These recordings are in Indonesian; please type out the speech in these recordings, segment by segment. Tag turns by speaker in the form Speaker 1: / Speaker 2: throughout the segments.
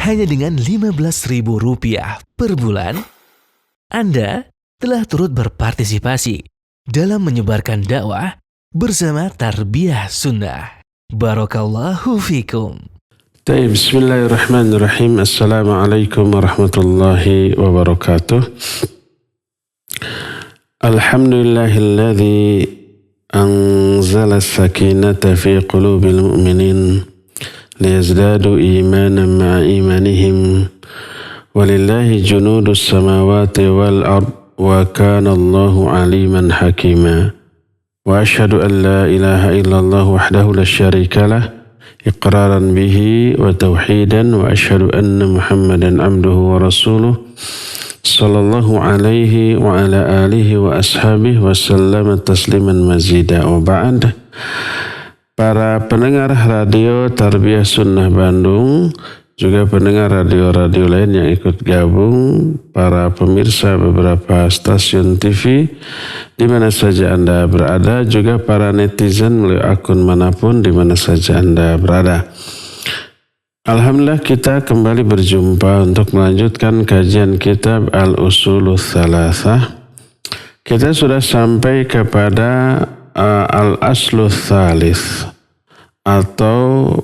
Speaker 1: hanya dengan Rp15.000 per bulan, Anda telah turut berpartisipasi dalam menyebarkan dakwah bersama Tarbiyah Sunnah. Barakallahu fikum.
Speaker 2: Bismillahirrahmanirrahim. Assalamualaikum warahmatullahi wabarakatuh. Alhamdulillahilladzi anzala as-sakinata fi qulubil mu'minin liyazdadu imanan ma'a imanihim walillahi junudus samawati wal ard wa kana Allahu aliman hakima. Wa asyhadu an la ilaha illallah wahdahu la syarika lah iqraran bihi wa tauhidan wa asyhadu anna Muhammadan abduhu wa rasuluh sallallahu alaihi wa ala alihi wa ashabihi wa sallama tasliman mazida. Wa ba'd. Para pendengar radio Tarbiyah Sunnah Bandung, juga pendengar radio-radio lain yang ikut gabung, para pemirsa beberapa stasiun TV di mana saja Anda berada, juga para netizen melalui akun manapun di mana saja Anda berada. Alhamdulillah, kita kembali berjumpa untuk melanjutkan kajian kitab Al-Usulul Thalathah. Kita sudah sampai kepada Al-Aslul Thalith atau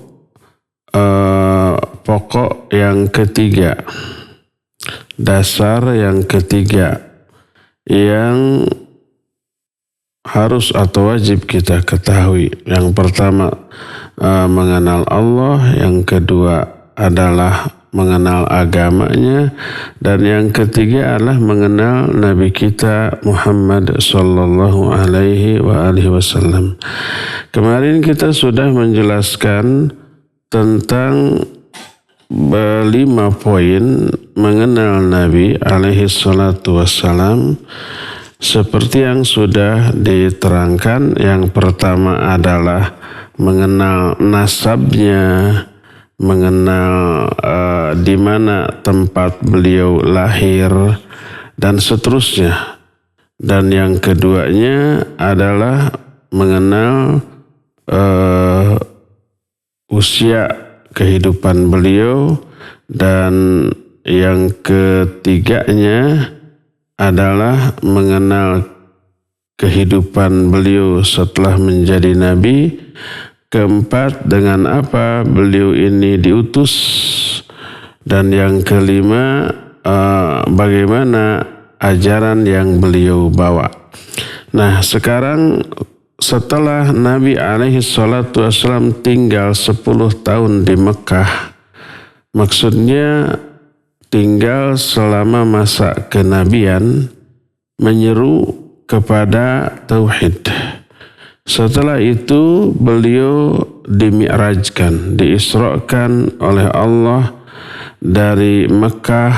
Speaker 2: pokok yang ketiga, dasar yang ketiga yang harus atau wajib kita ketahui. Yang pertama mengenal Allah, yang kedua adalah mengenal agamanya, dan yang ketiga adalah mengenal Nabi kita Muhammad sallallahu alaihi wasallam. Kemarin kita sudah menjelaskan tentang 5 poin mengenal Nabi alaihi salatu wassalam seperti yang sudah diterangkan. Yang pertama adalah mengenal nasabnya, mengenal di mana tempat beliau lahir dan seterusnya. Dan yang keduanya adalah mengenal usia kehidupan beliau, dan yang ketiganya adalah mengenal kehidupan beliau setelah menjadi nabi. Keempat, dengan apa beliau ini diutus, dan yang kelima bagaimana ajaran yang beliau bawa. Nah, sekarang setelah Nabi alaihi salatu wassalam tinggal 10 tahun di Mekah, maksudnya tinggal selama masa kenabian, menyeru kepada tauhid. Setelah itu beliau dimi'rajkan, diisrakan oleh Allah dari Mekah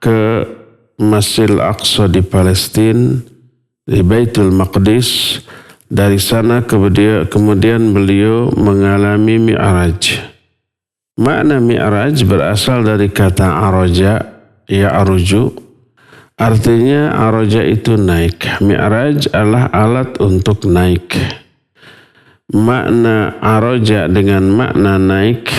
Speaker 2: ke Masjidil Aqsa di Palestina, di Baitul Maqdis. Dari sana kemudian beliau mengalami mi'raj. Makna mi'raj berasal dari kata araja, ya'ruju. Artinya araja itu naik. Mi'raj adalah alat untuk naik. Makna araja dengan makna naik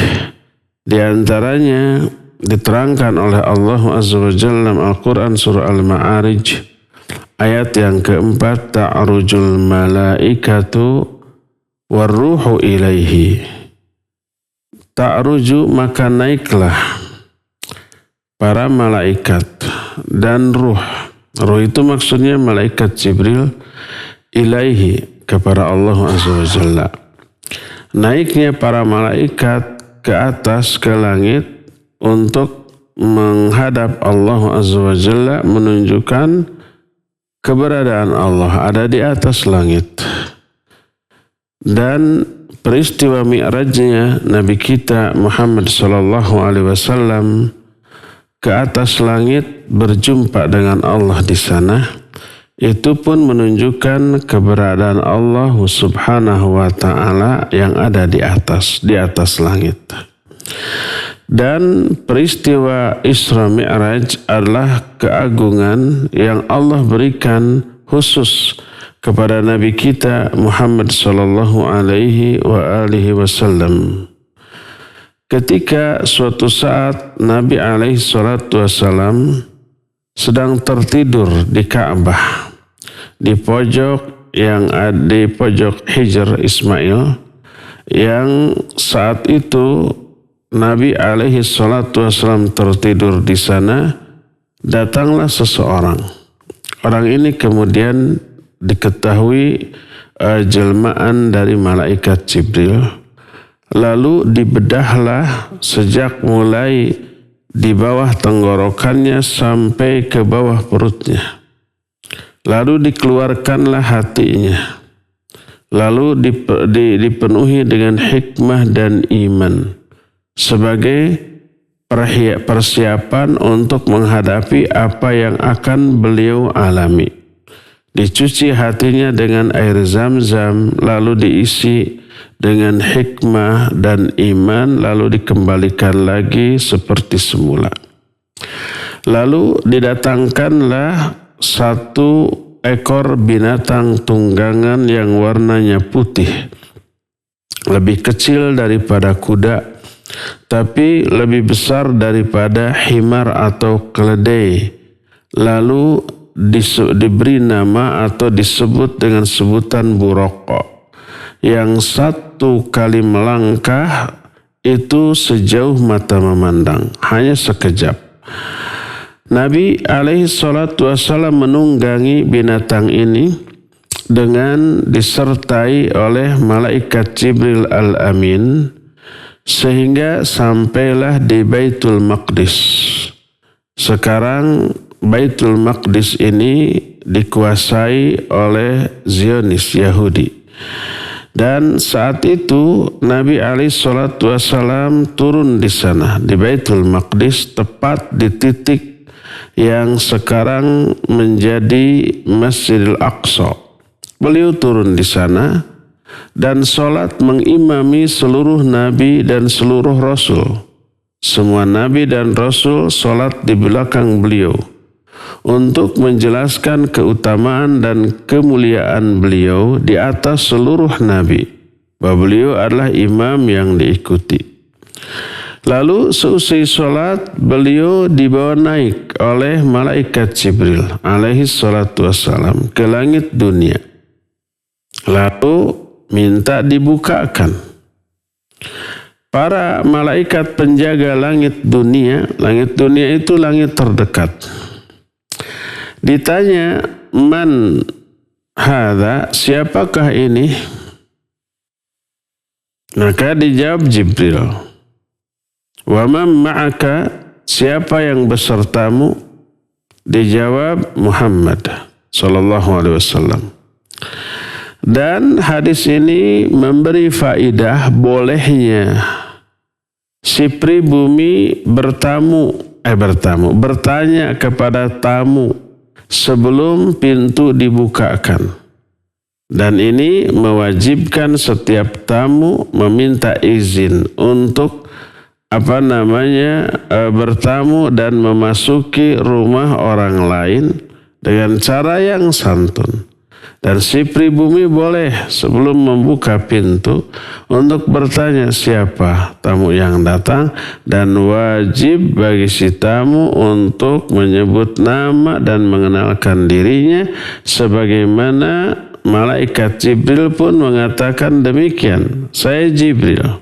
Speaker 2: diantaranya diterangkan oleh Allah Azza wa Jalla dalam Al-Quran surah Al-Ma'arij ayat yang keempat, ta'rujul malaikatu warruhu ilaihi. Ta'ruju, maka naiklah para malaikat dan ruh. Ruh itu maksudnya malaikat Jibril, ilaihi, kepada Allah Azza wa Jalla. Naiknya para malaikat ke atas, ke langit untuk menghadap Allah Azza wa Jalla menunjukkan keberadaan Allah ada di atas langit. Dan peristiwa mi'rajnya Nabi kita Muhammad sallallahu alaihi wasallam ke atas langit berjumpa dengan Allah di sana, itu pun menunjukkan keberadaan Allah subhanahu wa ta'ala yang ada di atas langit. Dan peristiwa Isra Mi'raj adalah keagungan yang Allah berikan khusus kepada Nabi kita Muhammad sallallahu alaihi wa alihi wasallam. ketika suatu saat Nabi alaihi salatu wassalam sedang tertidur di Ka'bah, di pojok yang ada di pojok Hijr Ismail, yang saat itu Nabi alaihi salatu wassalam tertidur di sana. Datanglah seseorang. Orang ini kemudian diketahui jelmaan dari malaikat Jibril. Lalu dibedahlah sejak mulai di bawah tenggorokannya sampai ke bawah perutnya. Lalu dikeluarkanlah hatinya. Lalu dipenuhi dengan hikmah dan iman sebagai persiapan untuk menghadapi apa yang akan beliau alami. Dicuci hatinya dengan air zam-zam, lalu diisi dengan hikmah dan iman, lalu dikembalikan lagi seperti semula. Lalu didatangkanlah satu ekor binatang tunggangan yang warnanya putih, lebih kecil daripada kuda, tapi lebih besar daripada himar atau keledai. Lalu diberi nama atau disebut dengan sebutan buraqah. Yang satu kali melangkah itu sejauh mata memandang, hanya sekejap. Nabi alaihi salatu wassalam menunggangi binatang ini dengan disertai oleh malaikat Jibril al-Amin sehingga sampailah di Baitul Maqdis. Sekarang Baitul Maqdis ini dikuasai oleh Zionis Yahudi. Dan saat itu Nabi alaihi salatu wassalam turun di sana di Baitul Maqdis, tepat di titik yang sekarang menjadi Masjidil Aqsa. Beliau turun di sana dan sholat mengimami seluruh nabi dan seluruh rasul. Semua nabi dan rasul sholat di belakang beliau untuk menjelaskan keutamaan dan kemuliaan beliau di atas seluruh nabi, bahwa beliau adalah imam yang diikuti. Lalu seusai sholat beliau dibawa naik oleh malaikat Jibril alaihi salatu wassalam ke langit dunia. Lalu minta dibukakan. Para malaikat penjaga langit dunia itu langit terdekat. Ditanya, man hadza, siapakah ini? Maka dijawab Jibril. Wa man ma'aka, siapa yang besertamu? Dijawab Muhammad sallallahu alaihi wasallam. Dan hadis ini memberi faidah bolehnya si pribumi bertanya kepada tamu sebelum pintu dibukakan. Dan ini mewajibkan setiap tamu meminta izin untuk bertamu dan memasuki rumah orang lain dengan cara yang santun. Dan si pribumi boleh sebelum membuka pintu untuk bertanya siapa tamu yang datang, dan wajib bagi si tamu untuk menyebut nama dan mengenalkan dirinya, sebagaimana malaikat Jibril pun mengatakan demikian. Saya Jibril.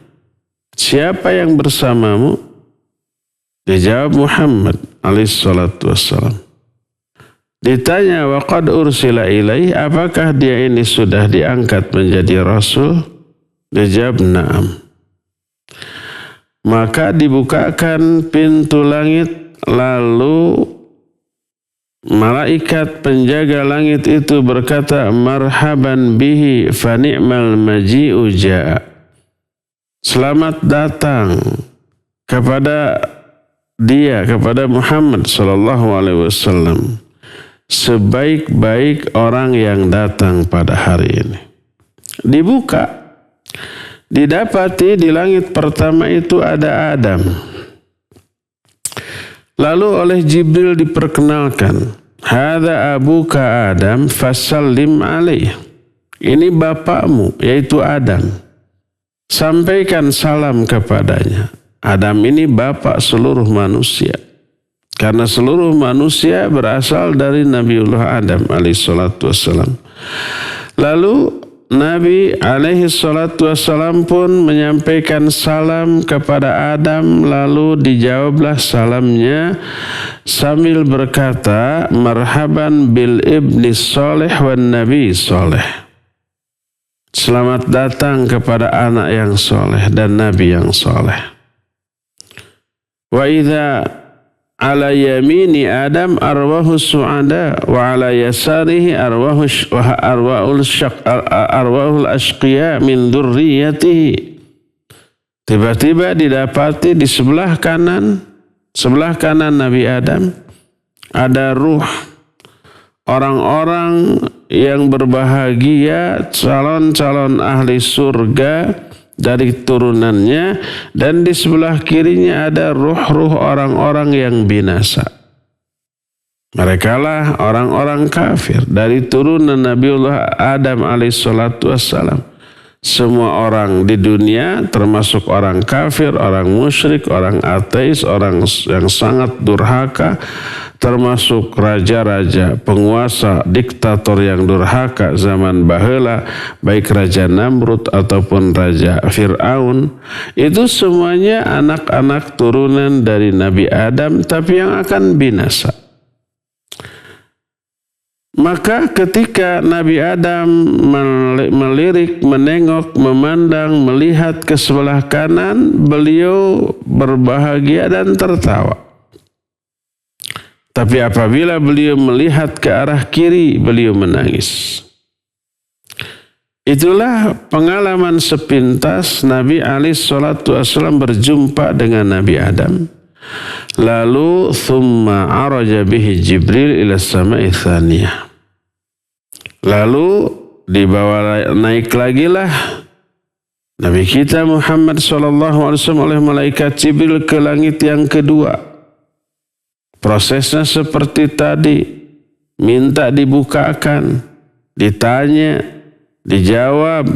Speaker 2: Siapa yang bersamamu? Dijawab Muhammad alaihi salatu wassalam. Ditanya, waqad ursila ilaih, apakah dia ini sudah diangkat menjadi rasul? Dijawab, na'am. Maka dibukakan pintu langit, lalu malaikat penjaga langit itu berkata, marhaban bihi fa ni'mal maji'u ja'a. Selamat datang kepada dia, kepada Muhammad sallallahu alaihi wasallam, sebaik-baik orang yang datang pada hari ini. Dibuka, didapati di langit pertama itu ada Adam. Lalu oleh Jibril diperkenalkan, hadza abuka Adam fasallim alaih. Ini bapakmu, yaitu Adam. Sampaikan salam kepadanya. Adam ini bapak seluruh manusia. Karena seluruh manusia berasal dari Nabiullah Adam alaihissalatu wassalam. Lalu Nabi alaihissalatu wassalam pun menyampaikan salam kepada Adam, lalu dijawablah salamnya sambil berkata, marhaban bil ibni soleh wan nabi soleh. Selamat datang kepada anak yang soleh dan nabi yang soleh. Wa idza ala yamini Adam arwahu su'ada wa ala yasarihi arwahul ashqiya min dzurriyyatihi. Tiba-tiba didapati di sebelah kanan Nabi Adam ada ruh orang-orang yang berbahagia, calon-calon ahli surga dari turunannya, dan di sebelah kirinya ada ruh-ruh orang-orang yang binasa. Merekalah orang-orang kafir dari turunan Nabiullah Adam alaihissalatu wassalam. Semua orang di dunia termasuk orang kafir, orang musyrik, orang ateis, orang yang sangat durhaka, termasuk raja-raja, penguasa, diktator yang durhaka zaman baheula, baik Raja Namrud ataupun Raja Fir'aun, itu semuanya anak-anak turunan dari Nabi Adam, tapi yang akan binasa. Maka ketika Nabi Adam melirik, menengok, memandang, melihat ke sebelah kanan, beliau berbahagia dan tertawa. Tapi apabila beliau melihat ke arah kiri, beliau menangis. Itulah pengalaman sepintas Nabi alaihissalatu wassalam berjumpa dengan Nabi Adam. Lalu thumma araja bihi Jibril ila sama'i tsaniyah. Lalu dibawa naik lagi lah Nabi kita Muhammad SAW oleh malaikat Jibril ke langit yang kedua. Prosesnya seperti tadi, minta dibukakan, ditanya, dijawab,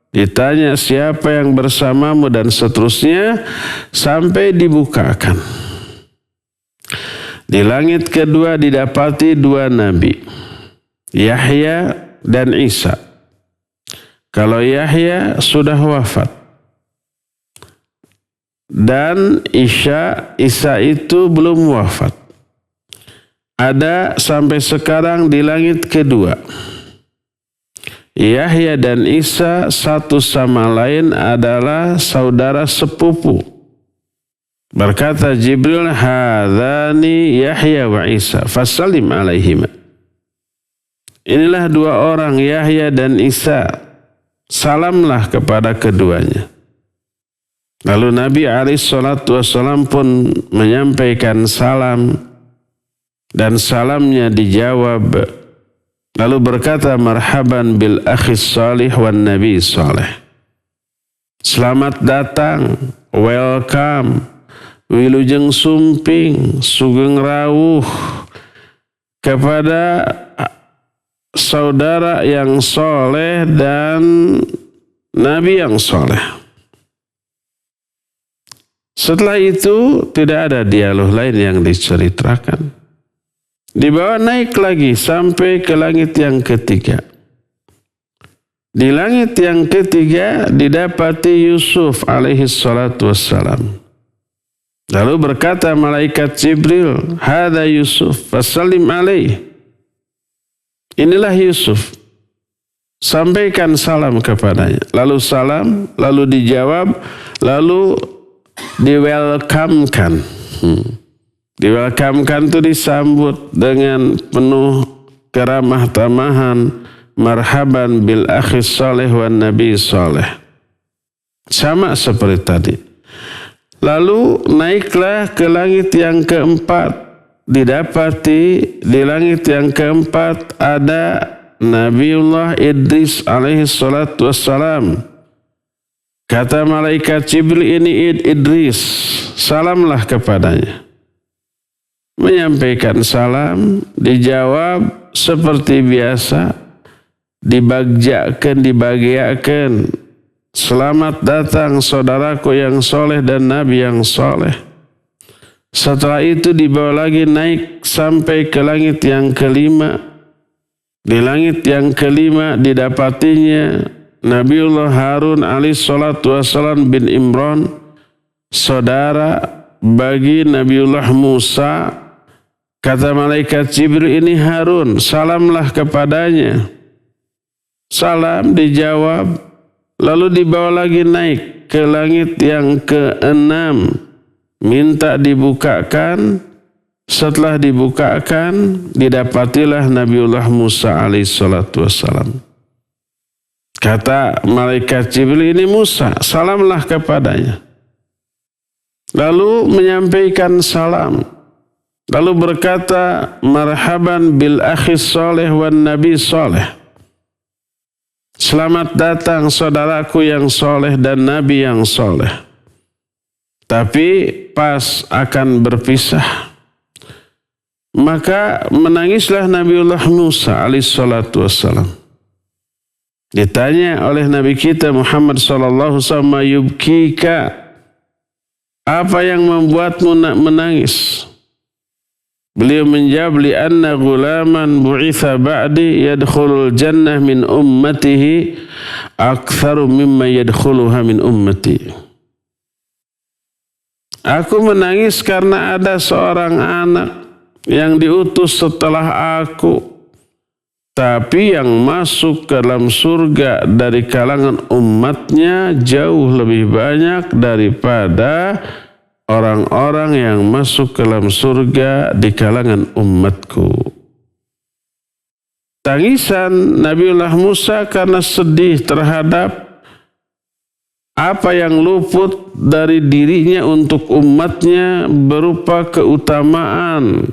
Speaker 2: ditanya siapa yang bersamamu dan seterusnya sampai dibukakan. Di langit kedua didapati dua nabi, Yahya dan Isa. Kalau Yahya sudah wafat dan Isa itu belum wafat. Ada sampai sekarang di langit kedua. Yahya dan Isa satu sama lain adalah saudara sepupu. Berkata Jibril, hadzani Yahya wa Isa, fasallim alaihima. Inilah dua orang, Yahya dan Isa. Salamlah kepada keduanya. Lalu Nabi SAW pun menyampaikan salam, dan salamnya dijawab. Lalu berkata, marhaban bil akhis salih wan nabi salih. Selamat datang, welcome, wilujeng sumping, sugeng rawuh kepada saudara yang soleh dan nabi yang soleh. Setelah itu tidak ada dialog lain yang diceritakan. Dibawa naik lagi sampai ke langit yang ketiga. Di langit yang ketiga didapati Yusuf alaihi salatu wassalam. Lalu berkata malaikat Jibril, hadza Yusuf, fasallim alaih. Inilah Yusuf, sampaikan salam kepadanya. Lalu salam, lalu dijawab, lalu di-welcome-kan. Di-welcome-kan itu disambut dengan penuh keramah tamahan. Marhaban bil akhis salih wan nabi salih. Sama seperti tadi. Lalu naiklah ke langit yang keempat. Didapati di langit yang keempat ada Nabiullah Idris alaihi salatu wassalam. Kata malaikat Jibril, ini Idris, salamlah kepadanya. Menyampaikan salam, dijawab seperti biasa, dibagiakan Selamat datang saudaraku yang soleh dan Nabi yang soleh. Setelah itu dibawa lagi naik sampai ke langit yang kelima. Di langit yang kelima didapatinya Nabiullah Harun alaihi salatu wassalam bin Imran, saudara bagi Nabiullah Musa. Kata malaikat Jibril, ini Harun, salamlah kepadanya. Salam dijawab. Lalu dibawa lagi naik ke langit yang ke-6. Minta dibukakan. Setelah dibukakan, didapatilah Nabiullah Musa alaihissalatu wassalam. Kata malaikat Jibril, ini Musa, salamlah kepadanya. Lalu menyampaikan salam. Lalu berkata, marhaban bil akhis soleh wan nabi soleh. Selamat datang saudaraku yang soleh dan Nabi yang soleh. Tapi pas akan berpisah, maka menangislah Nabiullah Musa alaihissalatu wassalam. Ditanya oleh Nabi kita Muhammad sallallahu alaihi wasallam, yubkika, apa yang membuatmu menangis? Beliau menjawab, li'anna ghulaman bu'itha ba'di yadkhulul jannah min ummatihi aktsaru mimma yadkhuluha min ummati. Aku menangis karena ada seorang anak yang diutus setelah aku, tapi yang masuk ke dalam surga dari kalangan umatnya jauh lebih banyak daripada orang-orang yang masuk ke dalam surga di kalangan umatku. Tangisan Nabiullah Musa karena sedih terhadap apa yang luput dari dirinya untuk umatnya berupa keutamaan.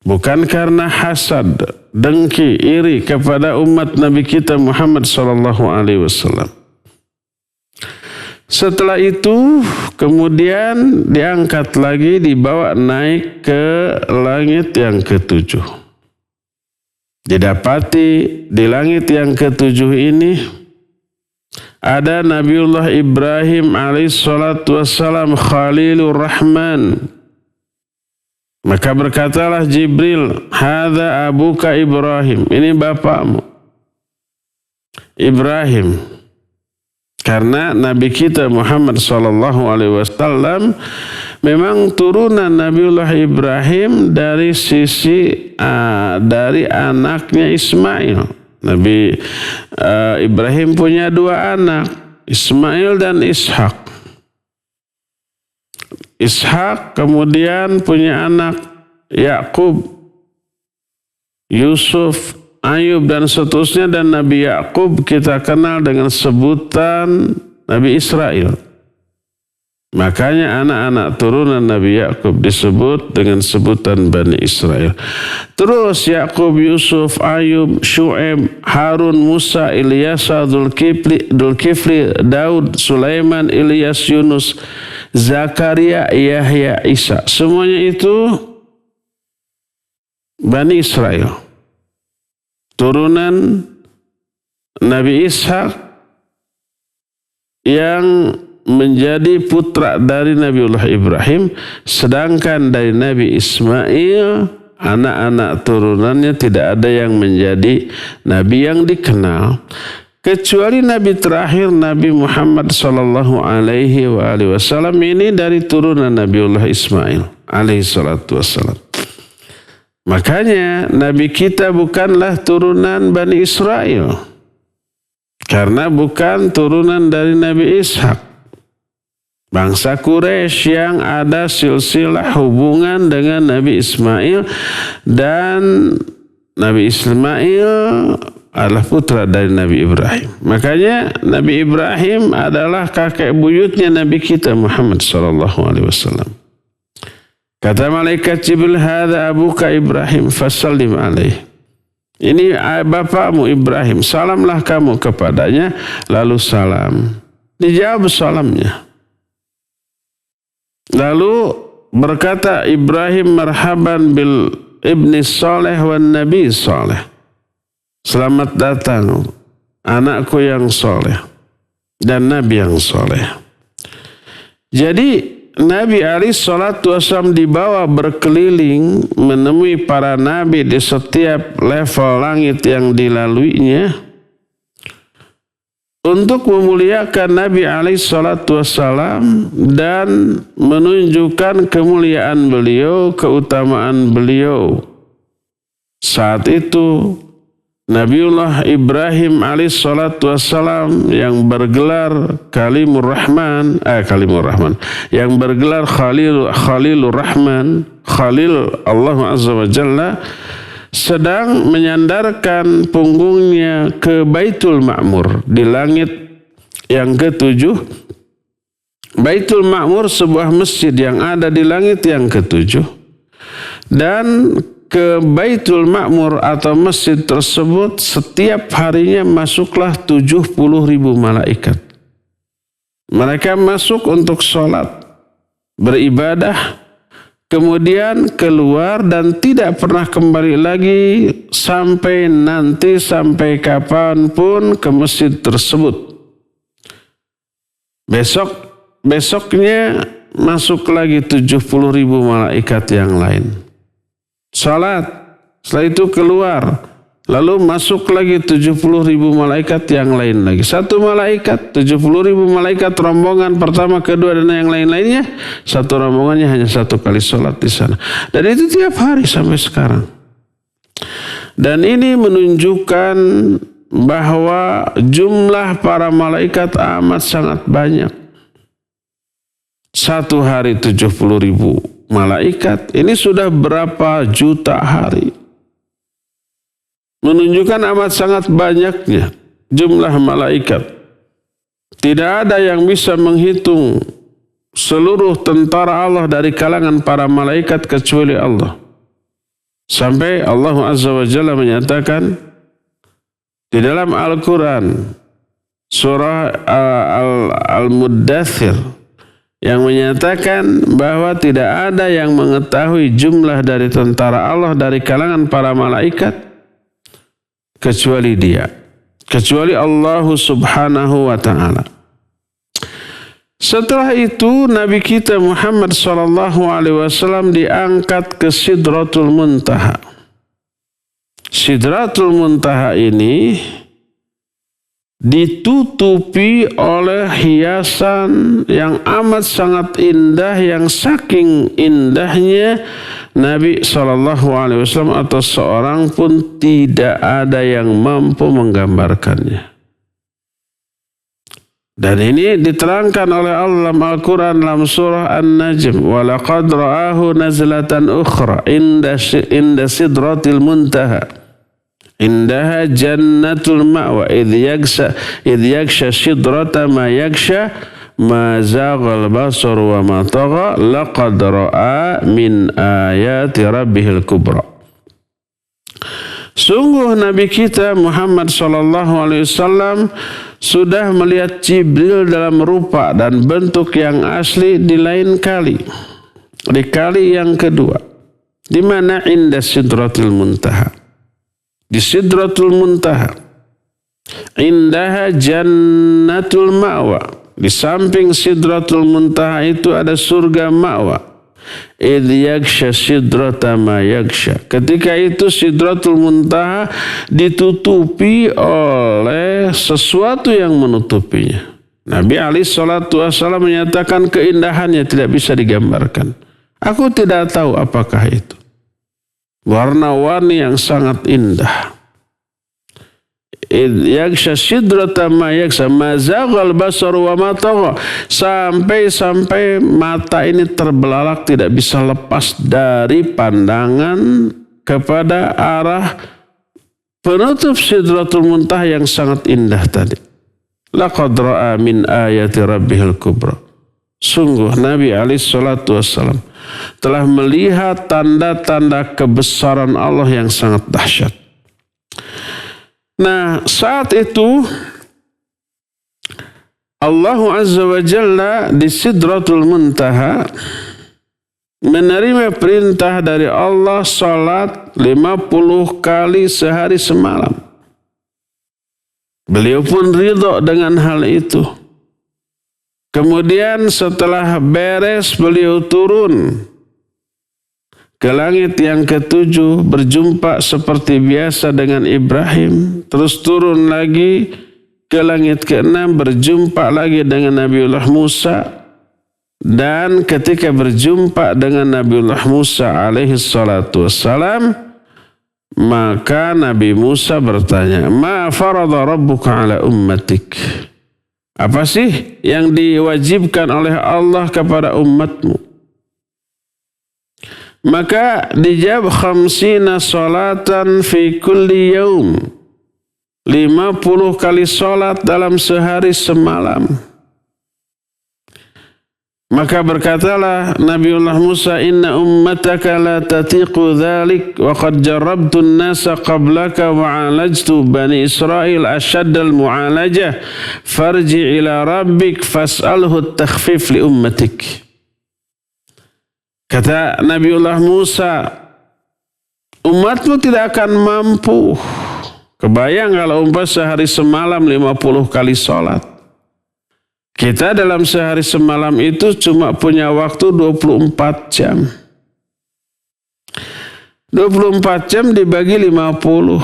Speaker 2: Bukan karena hasad, dengki, iri kepada umat Nabi kita Muhammad SAW. Setelah itu kemudian diangkat lagi, dibawa naik ke langit yang ke-7. Didapati di langit yang ke-7 ini ada Nabiullah Ibrahim alaihissalatu wassalam Khalilur Rahman. Maka berkatalah Jibril, hadza abuka Ibrahim, ini bapakmu Ibrahim. Karena Nabi kita Muhammad SAW memang turunan Nabiullah Ibrahim dari sisi dari anaknya Ismail. Nabi Ibrahim punya dua anak, Ismail dan Ishak. Ishak kemudian punya anak Yakub, Yusuf, Ayub dan seterusnya, dan Nabi Yakub kita kenal dengan sebutan Nabi Israel. Makanya anak-anak turunan Nabi Yakub disebut dengan sebutan Bani Israel. Terus Yakub, Yusuf, Ayub, Syu'aib, Harun, Musa, Ilyasa, Dzulkifli, Daud, Sulaiman, Ilyas, Yunus, Zakaria, Yahya, Isa. Semuanya itu Bani Israel. Turunan Nabi Ishak yang menjadi putra dari Nabiullah Ibrahim, sedangkan dari Nabi Ismail anak-anak turunannya tidak ada yang menjadi nabi yang dikenal kecuali nabi terakhir Nabi Muhammad sallallahu alaihi wasallam, ini dari turunan Nabiullah Ismail alaihi salatu wassalam. Makanya Nabi kita bukanlah turunan Bani Israel. Karena bukan turunan dari Nabi Ishak. Bangsa Quraisy yang ada silsilah hubungan dengan Nabi Ismail. Dan Nabi Ismail adalah putra dari Nabi Ibrahim. Makanya Nabi Ibrahim adalah kakek buyutnya Nabi kita Muhammad SAW. Kata malaikat Jibril, hadza abuka Ibrahim fasallim alaih. Ini bapakmu Ibrahim, salamlah kamu kepadanya. Lalu salam. Dijawab salamnya. Lalu berkata Ibrahim, marhaban bil ibni soleh wan nabi soleh. Selamat datang anakku yang soleh dan nabi yang soleh. Jadi Nabi alaihi salatu wasallam dibawa berkeliling menemui para nabi di setiap level langit yang dilaluinya untuk memuliakan Nabi alaihi salatu wasallam dan menunjukkan kemuliaan beliau, keutamaan beliau. Saat itu Nabiullah Ibrahim alaihissalatu wassalam yang bergelar Kalimur Rahman, yang bergelar Khalilur Rahman, Khalil Allah Azza wa Jalla, sedang menyandarkan punggungnya ke Baitul Ma'mur di langit yang ke-7. Baitul Ma'mur sebuah masjid yang ada di langit yang ke-7. Dan ke Baitul Ma'mur atau masjid tersebut setiap harinya masuklah 70.000 malaikat. Mereka masuk untuk sholat, beribadah, kemudian keluar dan tidak pernah kembali lagi sampai kapanpun ke masjid tersebut. Besoknya masuk lagi 70.000 malaikat yang lain. Salat, setelah itu keluar, lalu masuk lagi 70.000 malaikat yang lain lagi. Satu malaikat, 70.000 malaikat rombongan pertama, kedua dan yang lain-lainnya. Satu rombongannya hanya satu kali salat di sana. Dan itu tiap hari sampai sekarang. Dan ini menunjukkan bahwa jumlah para malaikat amat sangat banyak. Satu hari 70.000 malaikat, ini sudah berapa juta hari. Menunjukkan amat sangat banyaknya jumlah malaikat. Tidak ada yang bisa menghitung seluruh tentara Allah dari kalangan para malaikat kecuali Allah. Sampai Allah Azza wa Jalla menyatakan di dalam Al-Quran surah Al-Muddathir yang menyatakan bahwa tidak ada yang mengetahui jumlah dari tentara Allah dari kalangan para malaikat kecuali Dia, kecuali Allah Subhanahu wa Ta'ala. Setelah itu Nabi kita Muhammad SAW diangkat ke Sidratul Muntaha. Sidratul Muntaha ini ditutupi oleh hiasan yang amat sangat indah, yang saking indahnya Nabi SAW atau seorang pun tidak ada yang mampu menggambarkannya. Dan ini diterangkan oleh Allah dalam Al-Quran dalam surah An-Najm. وَلَقَدْ رَآهُ نَزْلَةً أُخْرَى عِنْدَ سِدْرَةِ الْمُنْتَهَى Indaha jannatul ma'wa idh yaksha sidrata ma yaksha ma zaghal basar wa ma tagha laqad ra'a min ayati rabbihil kubra. Sungguh Nabi kita Muhammad SAW sudah melihat Jibril dalam rupa dan bentuk yang asli di lain kali, di kali yang kedua, di mana inda sidratil muntaha. Di Sidratul Muntaha, indaha jannatul ma'wa. Di samping Sidratul Muntaha itu ada surga ma'wa. Idh yaksha sidrata ma yaksha. Ketika itu Sidratul Muntaha ditutupi oleh sesuatu yang menutupinya. Nabi SAW menyatakan keindahannya tidak bisa digambarkan. Aku tidak tahu apakah itu. Warna-warni yang sangat indah. Yaksha sidrata ma yaksha ma zaghal basar wa ma tagha. Sampai mata ini terbelalak, tidak bisa lepas dari pandangan kepada arah penutup Sidratul Muntaha yang sangat indah tadi. Laqad ra'a min ayati rabbihil kubra. Sungguh Nabi SAW telah melihat tanda-tanda kebesaran Allah yang sangat dahsyat. Nah, saat itu Allah Azza wa Jalla di Sidratul Muntaha menerima perintah dari Allah salat 50 kali sehari semalam. Beliau pun ridha dengan hal itu. Kemudian setelah beres beliau turun ke langit yang ketujuh, berjumpa seperti biasa dengan Ibrahim. Terus turun lagi ke langit keenam, berjumpa lagi dengan Nabiullah Musa. Dan ketika berjumpa dengan Nabiullah Musa alaihi salatu wassalam, maka Nabi Musa bertanya, "Ma farada rabbuka ala ummatik?" Apa sih yang diwajibkan oleh Allah kepada umatmu? Maka dijawab, 50 salatan fi kulli yaum. 50 kali salat dalam sehari semalam. Maka berkatalah Nabiullah Musa, "Inna ummataka la tatiqu dhalik wa qad jarrabtu an-nasa qablaka wa 'alajtu bani Israil ashaddal mu'alajah farji ila rabbik fas'alhu at-takhfif li ummatik." Kata Nabiullah Musa, umatmu tidak akan mampu. Kebayang kalau umpah sehari semalam 50 kali salat. Kita dalam sehari semalam itu cuma punya waktu 24 jam. 24 jam dibagi 50.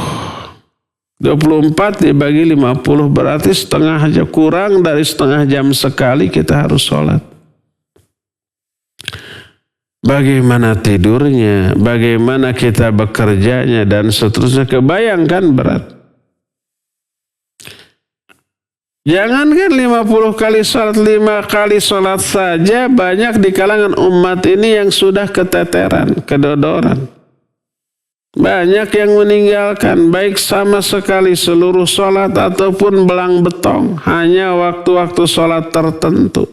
Speaker 2: 24 dibagi 50 berarti setengah jam, kurang dari setengah jam sekali kita harus sholat. Bagaimana tidurnya, bagaimana kita bekerjanya, dan seterusnya. Kebayangkan berat. Jangankan 50 kali salat, 5 kali salat saja banyak di kalangan umat ini yang sudah keteteran, kedodoran. Banyak yang meninggalkan baik sama sekali seluruh salat ataupun belang betong, hanya waktu-waktu salat tertentu.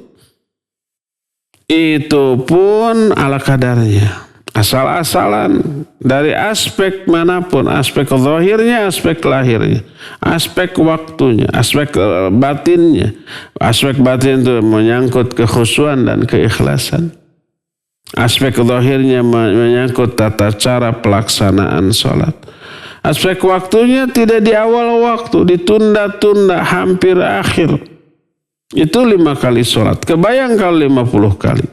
Speaker 2: Itu pun ala kadarnya, asal-asalan, dari aspek manapun, aspek zahirnya, aspek lahirnya, aspek waktunya, aspek batinnya. Aspek batin itu menyangkut kekhusyuan dan keikhlasan. Aspek zahirnya menyangkut tata cara pelaksanaan sholat. Aspek waktunya tidak di awal waktu, ditunda-tunda hampir akhir. Itu 5 kali sholat. Kebayang kalau 50 kali.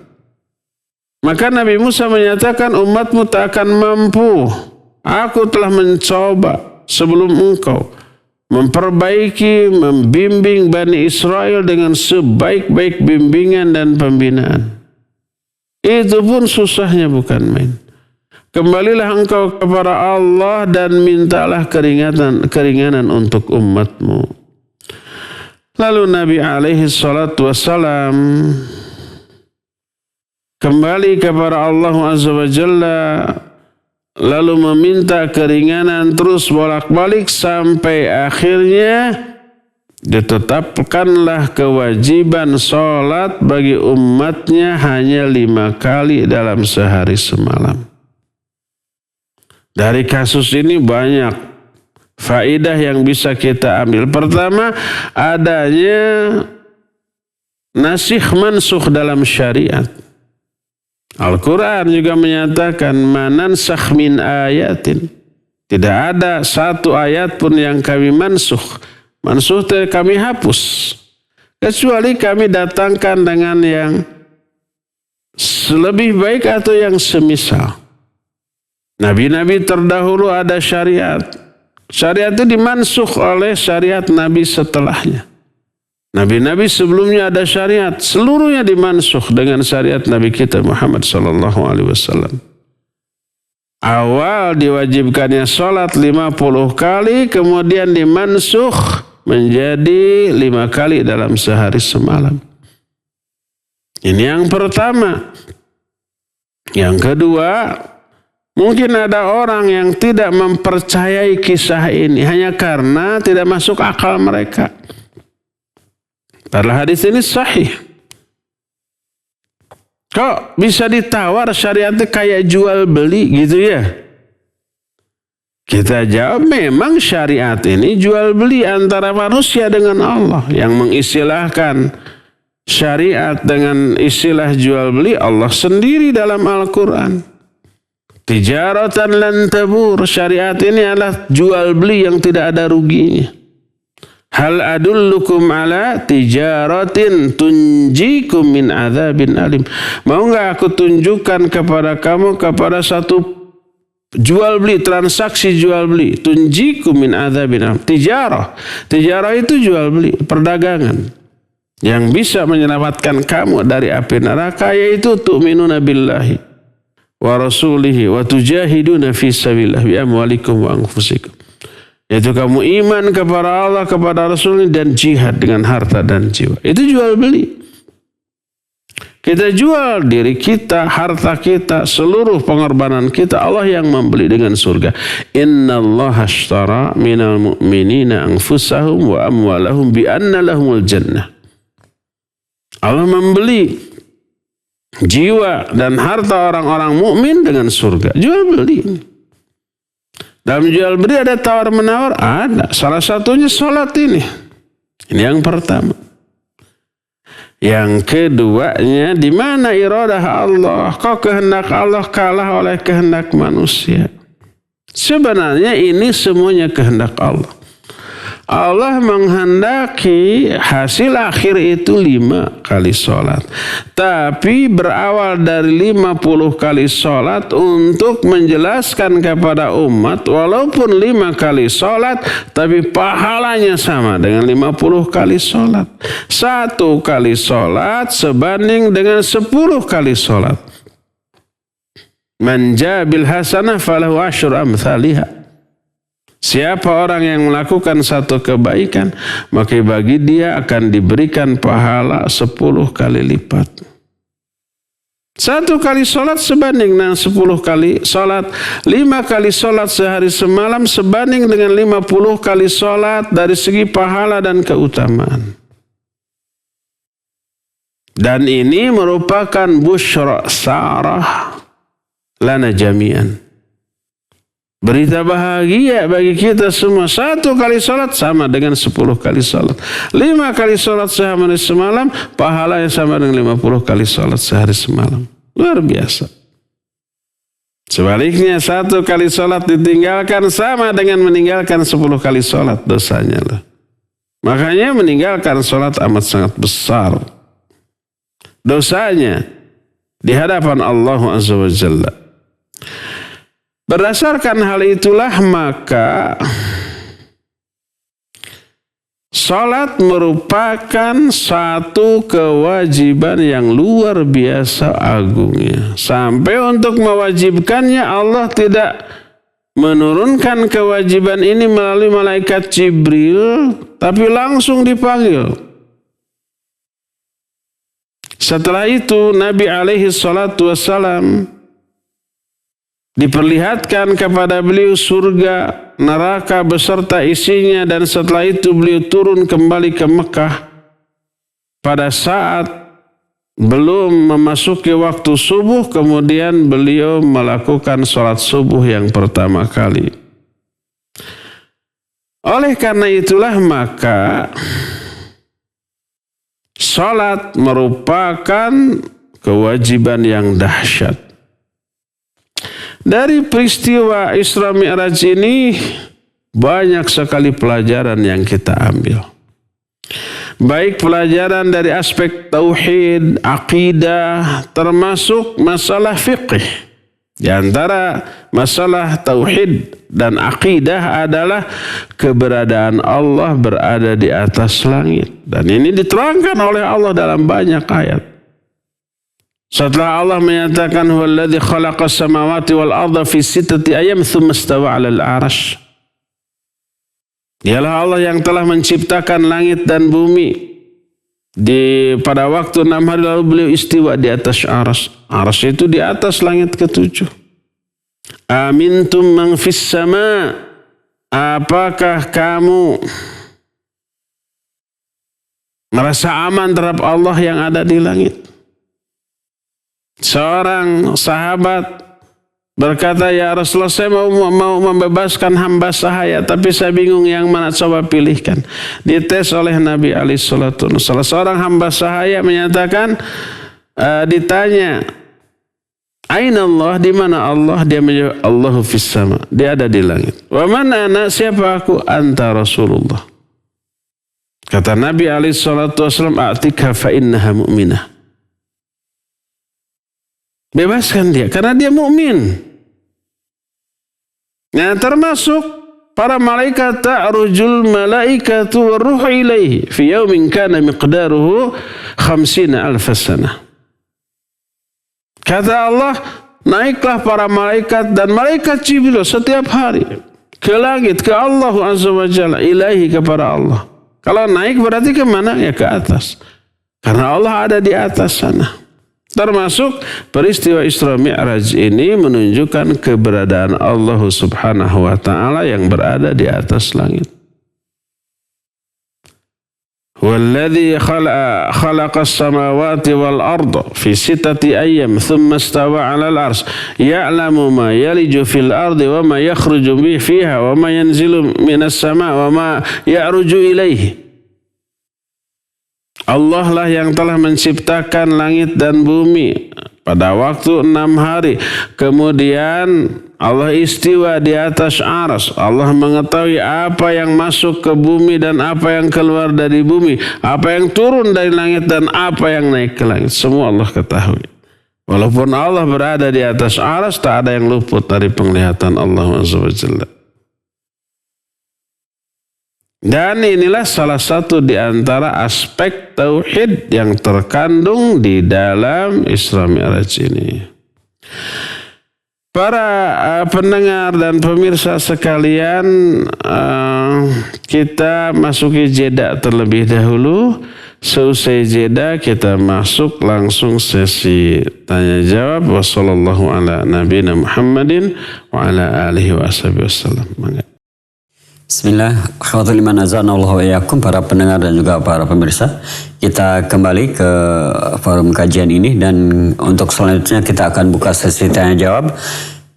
Speaker 2: Maka Nabi Musa menyatakan, umatmu tak akan mampu. Aku telah mencoba sebelum engkau memperbaiki, membimbing Bani Israel dengan sebaik-baik bimbingan dan pembinaan. Itu pun susahnya bukan main. Kembalilah engkau kepada Allah dan mintalah keringanan untuk umatmu. Lalu Nabi alaihi salatu wassalam kembali kepada Allah Azza wa Jalla, lalu meminta keringanan terus bolak-balik sampai akhirnya ditetapkanlah kewajiban sholat bagi umatnya hanya 5 kali dalam sehari semalam. Dari kasus ini banyak faedah yang bisa kita ambil. Pertama, adanya nasikh mansukh dalam syariat. Al-Quran juga menyatakan, manansakh min ayatin. Tidak ada satu ayat pun yang kami mansukh. Mansukh itu kami hapus. Kecuali kami datangkan dengan yang lebih baik atau yang semisal. Nabi-nabi terdahulu ada syariat. Syariat itu dimansukh oleh syariat Nabi setelahnya. Nabi-nabi sebelumnya ada syariat, seluruhnya dimansukh dengan syariat Nabi kita Muhammad sallallahu alaihi wasallam. Awal diwajibkannya salat 50 kali, kemudian dimansukh menjadi 5 kali dalam sehari semalam. Ini yang pertama. Yang kedua, mungkin ada orang yang tidak mempercayai kisah ini hanya karena tidak masuk akal mereka. Padahal hadis ini sahih. Kok bisa ditawar syariatnya kayak jual beli gitu ya? Kita jawab, memang syariat ini jual beli antara manusia dengan Allah. Yang mengistilahkan syariat dengan istilah jual beli Allah sendiri dalam Al-Quran. Tijaratan lan tabur. Syariat ini adalah jual beli yang tidak ada ruginya. Hal adullukum ala tijaratin tunjikum min adzabin alim. Mau enggak aku tunjukkan kepada kamu kepada satu jual beli, transaksi jual beli, tunjikum min adzabin alim. Tijarah itu jual beli, perdagangan yang bisa menyelamatkan kamu dari api neraka, yaitu tu'minuna billahi wa rasulihi wa tujahiduna fi sabilillah bi amwalikum wa anfusikum. Yaitu kamu iman kepada Allah, kepada Rasulnya, dan jihad dengan harta dan jiwa. Itu jual beli. Kita jual diri kita, harta kita, seluruh pengorbanan kita. Allah yang membeli dengan surga. Inna Allah ashtara minal mu'minina anfusahum wa amwalahum bi anna lahumul jannah. Allah membeli jiwa dan harta orang-orang mukmin dengan surga. Jual beli. Dalam jual beli ada tawar menawar, ada. Salah satunya sholat ini. Ini yang pertama. Yang keduanya, di mana iradah Allah? Kok kehendak Allah kalah oleh kehendak manusia? Sebenarnya ini semuanya kehendak Allah. Allah menghendaki hasil akhir itu 5 kali sholat. Tapi berawal dari 50 kali sholat untuk menjelaskan kepada umat, walaupun 5 kali sholat, tapi pahalanya sama dengan 50 kali sholat. 1 kali sholat sebanding dengan 10 kali sholat. Man jabil hasanah falahu asyru amthaliha. Siapa orang yang melakukan satu kebaikan, maka bagi dia akan diberikan pahala 10 kali lipat. 1 kali sholat sebanding dengan 10 kali sholat. 5 kali sholat sehari semalam sebanding dengan 50 kali sholat dari segi pahala dan keutamaan. Dan ini merupakan busyra sarah lana jami'an. Berita bahagia bagi kita semua. 1 kali sholat sama dengan 10 kali sholat. 5 kali sholat sehari semalam, pahalanya sama dengan 50 kali sholat sehari semalam. Luar biasa. Sebaliknya 1 kali sholat ditinggalkan sama dengan meninggalkan 10 kali sholat dosanya loh. Makanya meninggalkan sholat amat sangat besar dosanya di hadapan Allah Azza wa Jalla. Berdasarkan hal itulah maka salat merupakan satu kewajiban yang luar biasa agungnya. Sampai untuk mewajibkannya Allah tidak menurunkan kewajiban ini melalui malaikat Jibril, tapi langsung dipanggil. Setelah itu Nabi alaihi salatu wassalam diperlihatkan kepada beliau surga, neraka beserta isinya, dan setelah itu beliau turun kembali ke Mekah pada saat belum memasuki waktu subuh. Kemudian beliau melakukan sholat subuh yang pertama kali. Oleh karena itulah maka sholat merupakan kewajiban yang dahsyat. Dari peristiwa Isra Mi'raj ini banyak sekali pelajaran yang kita ambil. Baik pelajaran dari aspek tauhid, akidah, termasuk masalah fiqh. Di antara masalah tauhid dan akidah adalah keberadaan Allah berada di atas langit. Dan ini diterangkan oleh Allah dalam banyak ayat. Setelah Allah menyatakan huwallazi khalaqas samawati wal arda fi sittati ayyam tsumma istawa 'alal 'arsy. Dialah Allah yang telah menciptakan langit dan bumi. Pada waktu 6 hari lalu beliau istiwa di atas arsy. Arsy itu di atas langit ke-7. Amintum man fis sama. Apakah kamu merasa aman terhadap Allah yang ada di langit? Seorang sahabat berkata, ya Rasulullah, saya mau membebaskan hamba sahaya, tapi saya bingung yang mana, coba pilihkan. Dites oleh Nabi SAW. Salah seorang hamba sahaya menyatakan, ditanya, Aina Allah, di mana Allah? Dia menjawab, Allahu fis sama, dia ada di langit. Wa man ana, siapa aku? Anta Rasulullah. Kata Nabi SAW, "A'tikha fa innaha mu'minah." Bebaskan dia karena dia mukmin. Nah, termasuk para malaikat, ta'rujul malaikatu warruhu ilaihi fi yaumin kana miqdaruhu 50,000 sanah. Kata Allah, naiklah para malaikat dan malaikat Jibril setiap hari ke langit, ke Allah Azza wa Jalla, ilahi kepada Allah. Kalau naik berarti kemana? Ya ke atas. Karena Allah ada di atas sana. Termasuk peristiwa Isra Mi'raj ini menunjukkan keberadaan Allah Subhanahu wa Ta'ala yang berada di atas langit. Walladzi khalaqas samawati wal arda fi sittati ayyam thumma istawa 'alal 'arsy ya'lamu ma yaliju fil ardi wa ma yakhruju fiha wa ma yanzilu minas sama' wa ma ya'ruju ilaihi. Allah lah yang telah menciptakan langit dan bumi pada waktu 6 hari. Kemudian Allah istiwa di atas arsy. Allah mengetahui apa yang masuk ke bumi dan apa yang keluar dari bumi. Apa yang turun dari langit dan apa yang naik ke langit. Semua Allah ketahui. Walaupun Allah berada di atas arsy, tak ada yang luput dari penglihatan Allah SWT. Dan inilah salah satu di antara aspek tauhid yang terkandung di dalam Isra Mi'raj ini. Para pendengar dan pemirsa sekalian, kita masuki jeda terlebih dahulu. Seusai jeda kita masuk langsung sesi tanya jawab. Wassallallahu ala nabiyina Muhammadin wa ala alihi wa sahbihi wasallam.
Speaker 3: Bismillah, para pendengar dan juga para pemirsa. Kita kembali ke forum kajian ini dan untuk selanjutnya kita akan buka sesi tanya jawab.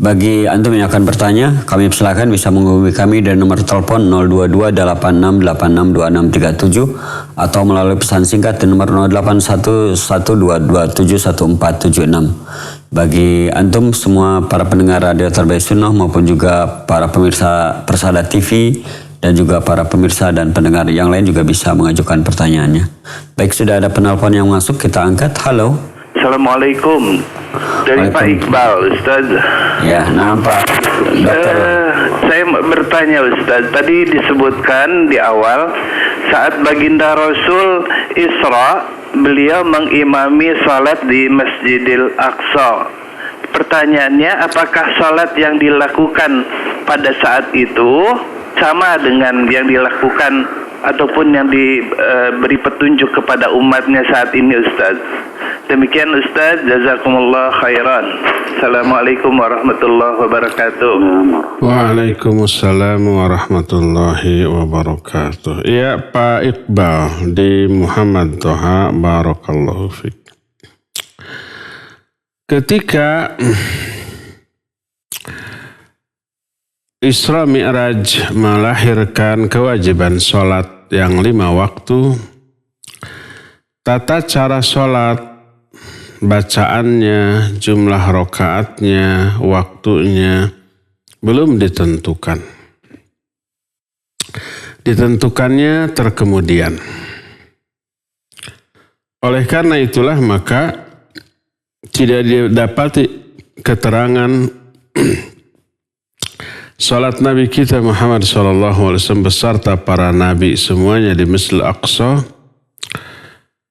Speaker 3: Bagi antum yang akan bertanya, kami persilakan bisa menghubungi kami dari nomor telepon 02286862637 atau melalui pesan singkat di nomor 081122771476. Bagi antum semua para pendengar radio Terbaik Sunnah maupun juga para pemirsa Persada TV dan juga para pemirsa dan pendengar yang lain juga bisa mengajukan pertanyaannya. Baik, sudah ada penelpon yang masuk, kita angkat. Halo.
Speaker 4: Assalamualaikum. Dari Pak Iqbal, Ustaz.
Speaker 3: Ya, nampak.
Speaker 4: Saya bertanya, Ustaz. Tadi disebutkan di awal saat baginda Rasul Isra, beliau mengimami salat di Masjidil Aqsa. Pertanyaannya, apakah salat yang dilakukan pada saat itu sama dengan yang dilakukan ataupun yang diberi petunjuk kepada umatnya saat ini, Ustaz? Demikian, Ustaz. Jazakumullah khairan. Assalamualaikum warahmatullahi wabarakatuh.
Speaker 2: Waalaikumsalam warahmatullahi wabarakatuh. Ya, Pak Iqbal di Muhammad Toha, barakallahu fiik. Ketika Isra Mi'raj melahirkan kewajiban sholat yang 5 waktu, tata cara sholat, bacaannya, jumlah rakaatnya, waktunya belum ditentukan. Ditentukannya terkemudian. Oleh karena itulah maka tidak didapati keterangan salat Nabi kita Muhammad SAW beserta para nabi semuanya di Masjidil Aqsa.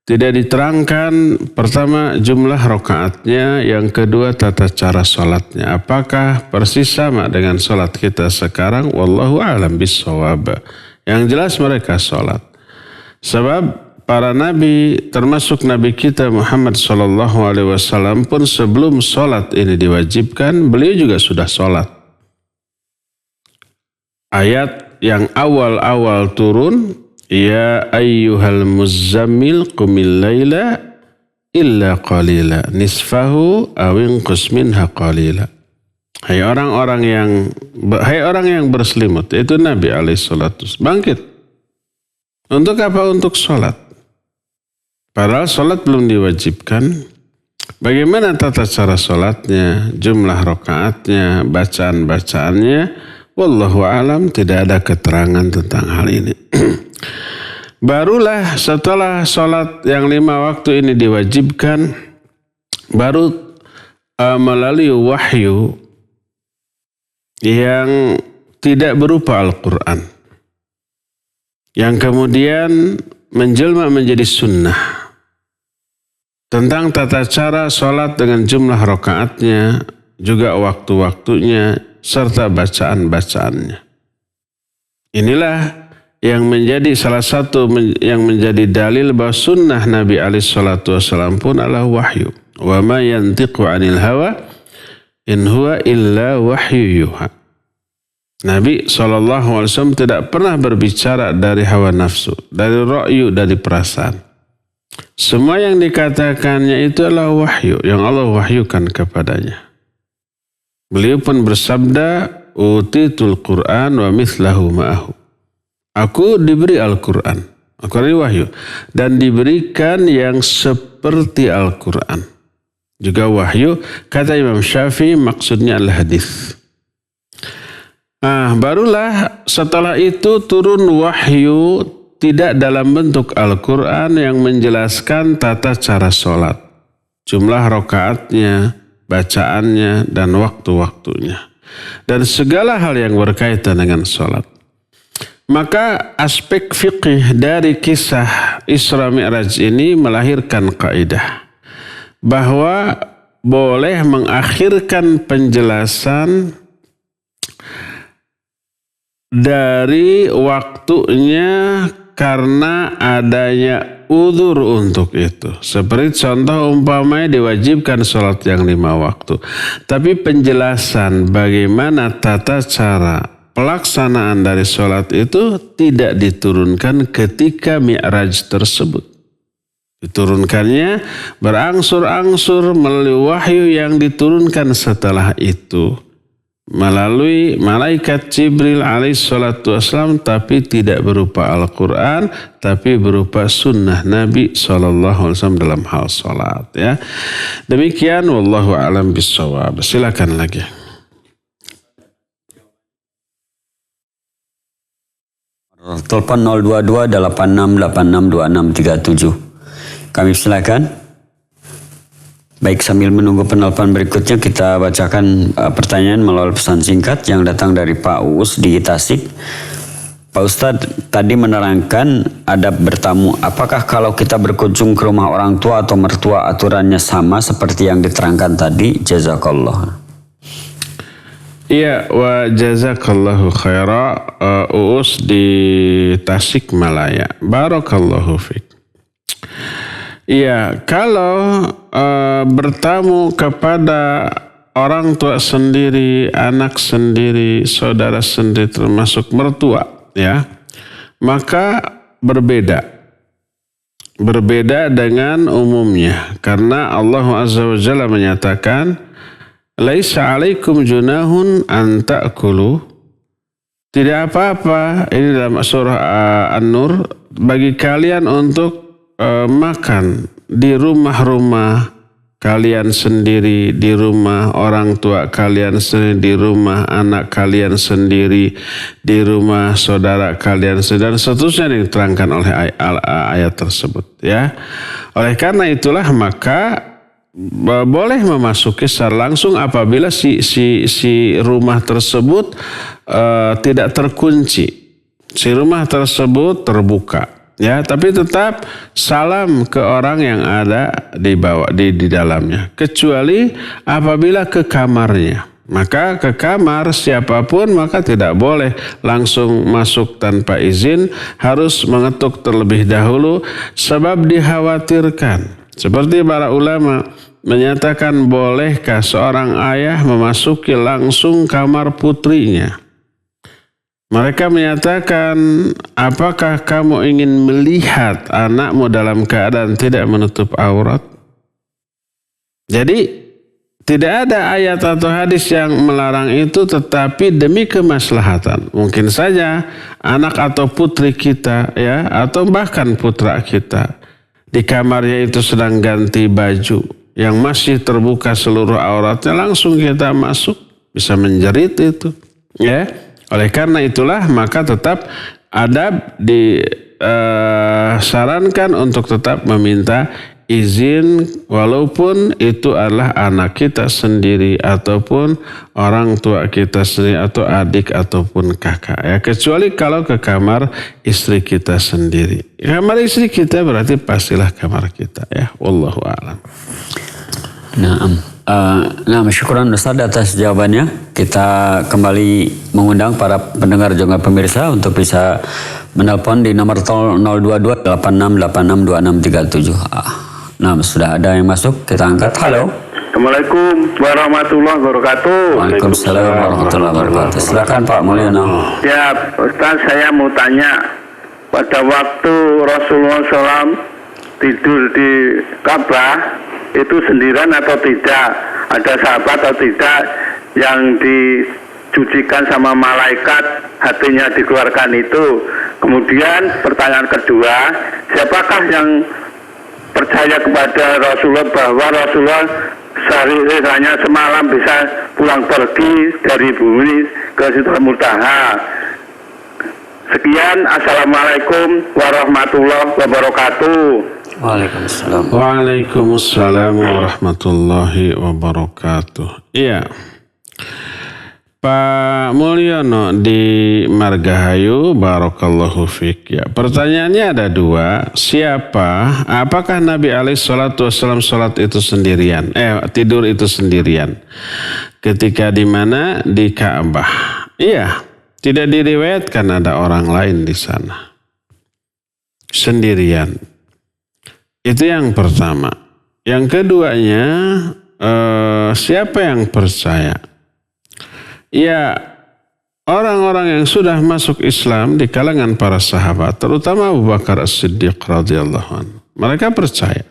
Speaker 2: Tidak diterangkan pertama jumlah rakaatnya, yang kedua tata cara salatnya. Apakah persis sama dengan salat kita sekarang? Wallahu a'lam bissawab. Yang jelas mereka salat. Sebab para nabi termasuk nabi kita Muhammad SAW pun sebelum salat ini diwajibkan, beliau juga sudah salat. Ayat yang awal-awal turun, ya ayyuhal muzammil qumil laila illa qalila nisfahu aw inqus minha qalila. Hai orang yang berselimut, itu Nabi alaihissalatu bangkit. Untuk apa? Untuk sholat. Padahal sholat belum diwajibkan. Bagaimana tata cara sholatnya, jumlah rakaatnya, bacaan-bacaannya, wallahu alam, tidak ada keterangan tentang hal ini. Barulah setelah sholat yang 5 waktu ini diwajibkan, baru melalui wahyu yang tidak berupa Al-Quran, yang kemudian menjelma menjadi sunnah tentang tata cara sholat dengan jumlah rakaatnya, juga waktu-waktunya, serta bacaan-bacaannya. Inilah yang menjadi salah satu yang menjadi dalil bahwa sunnah Nabi SAW pun adalah wahyu. Wa ma yantiqu 'anil hawa in huwa illa wahyu yuha. Nabi SAW tidak pernah berbicara dari hawa nafsu, dari ra'yu, dari perasaan. Semua yang dikatakannya itu adalah wahyu yang Allah wahyukan kepadanya. Beliau pun bersabda, utitul Qur'an wa mithlahu ma'ahu. Aku diberi Al-Quran. Al-Quran ini wahyu. Dan diberikan yang seperti Al-Quran. Juga wahyu. Kata Imam Syafi'i maksudnya adalah hadis. Barulah setelah itu turun wahyu tidak dalam bentuk Al-Quran yang menjelaskan tata cara sholat, jumlah rakaatnya, bacaannya, dan waktu-waktunya, dan segala hal yang berkaitan dengan sholat. Maka aspek fikih dari kisah Isra Mi'raj ini melahirkan kaidah bahwa boleh mengakhirkan penjelasan dari waktunya karena adanya uzur untuk itu. Seperti contoh umpamanya diwajibkan sholat yang 5 waktu. Tapi penjelasan bagaimana tata cara pelaksanaan dari sholat itu tidak diturunkan ketika Mi'raj tersebut. Diturunkannya berangsur-angsur melalui wahyu yang diturunkan setelah itu, melalui malaikat Jibril alaihissalatu wassalam, tapi tidak berupa Al-Quran, tapi berupa sunnah Nabi SAW dalam hal sholat. Ya. Demikian, wallahu a'lam bishawab. Silakan lagi.
Speaker 3: Telepon 022-8686-2637. Kami silakan. Baik, sambil menunggu penelpon berikutnya, kita bacakan pertanyaan melalui pesan singkat yang datang dari Pak Uus di Tasik. Pak Ustadz tadi menerangkan adab bertamu. Apakah kalau kita berkunjung ke rumah orang tua atau mertua aturannya sama seperti yang diterangkan tadi? Jazakallah.
Speaker 2: Iya, wa jazakallahu khaira. Uus di Tasikmalaya. Barakallahu fiik. Iya, kalau bertamu kepada orang tua sendiri, anak sendiri, saudara sendiri, termasuk mertua, ya, maka berbeda dengan umumnya, karena Allah Azza wa Jalla menyatakan, laisa alaikum junahun an ta'kulu, tidak apa-apa, ini dalam surah An-Nur, bagi kalian untuk makan di rumah-rumah kalian sendiri, di rumah orang tua kalian sendiri, di rumah anak kalian sendiri, di rumah saudara kalian sendiri, dan seterusnya yang diterangkan oleh ayat tersebut. Ya, oleh karena itulah maka boleh memasuki secara langsung apabila si rumah tersebut tidak terkunci, si rumah tersebut terbuka. Ya, tapi tetap salam ke orang yang ada di bawah di dalamnya. Kecuali apabila ke kamarnya. Maka ke kamar siapapun maka tidak boleh langsung masuk tanpa izin, harus mengetuk terlebih dahulu sebab dikhawatirkan. Seperti para ulama menyatakan, bolehkah seorang ayah memasuki langsung kamar putrinya? Mereka menyatakan, apakah kamu ingin melihat anakmu dalam keadaan tidak menutup aurat? Jadi tidak ada ayat atau hadis yang melarang itu, tetapi demi kemaslahatan. Mungkin saja anak atau putri kita, ya, atau bahkan putra kita di kamarnya itu sedang ganti baju yang masih terbuka seluruh auratnya, langsung kita masuk, bisa menjerit itu, ya. Oleh karena itulah maka tetap adab di sarankan untuk tetap meminta izin walaupun itu adalah anak kita sendiri ataupun orang tua kita sendiri atau adik ataupun kakak ya, kecuali kalau ke kamar istri kita sendiri. Kamar istri kita berarti pastilah kamar kita ya. Wallahu a'lam.
Speaker 3: Nah, syukuran Ustaz atas jawabannya. Kita kembali mengundang para pendengar juga pemirsa untuk bisa menelpon di nomor 022 8686 2637. Nah, sudah ada yang masuk, kita angkat. Halo.
Speaker 4: Assalamualaikum warahmatullahi wabarakatuh.
Speaker 3: Waalaikumsalam warahmatullahi wabarakatuh. Silakan Pak Mulyono.
Speaker 4: Ya, Ustaz, saya mau tanya, pada waktu Rasulullah SAW tidur di Ka'bah itu sendirian atau tidak? Ada sahabat atau tidak yang dicucikan sama malaikat, hatinya dikeluarkan itu? Kemudian pertanyaan kedua, siapakah yang percaya kepada Rasulullah bahwa Rasulullah sehari hanya semalam bisa pulang pergi dari bumi ke Sidratul Muntaha? Sekian, assalamualaikum warahmatullahi wabarakatuh.
Speaker 3: Waalaikumsalam.
Speaker 2: Waalaikumsalam warahmatullahi wabarakatuh. Iya. Pak Mulyono di Margahayu, barakallahu fiik. Ya, pertanyaannya ada dua. Apakah Nabi alaihissalam sholat itu sendirian? Tidur itu sendirian. Ketika di mana? Di Ka'bah. Iya, tidak diriwayatkan ada orang lain di sana. Sendirian. Itu yang pertama. Yang keduanya, siapa yang percaya? Ya, orang-orang yang sudah masuk Islam di kalangan para sahabat, terutama Abu Bakar As-Siddiq radhiyallahu anhu. Mereka percaya.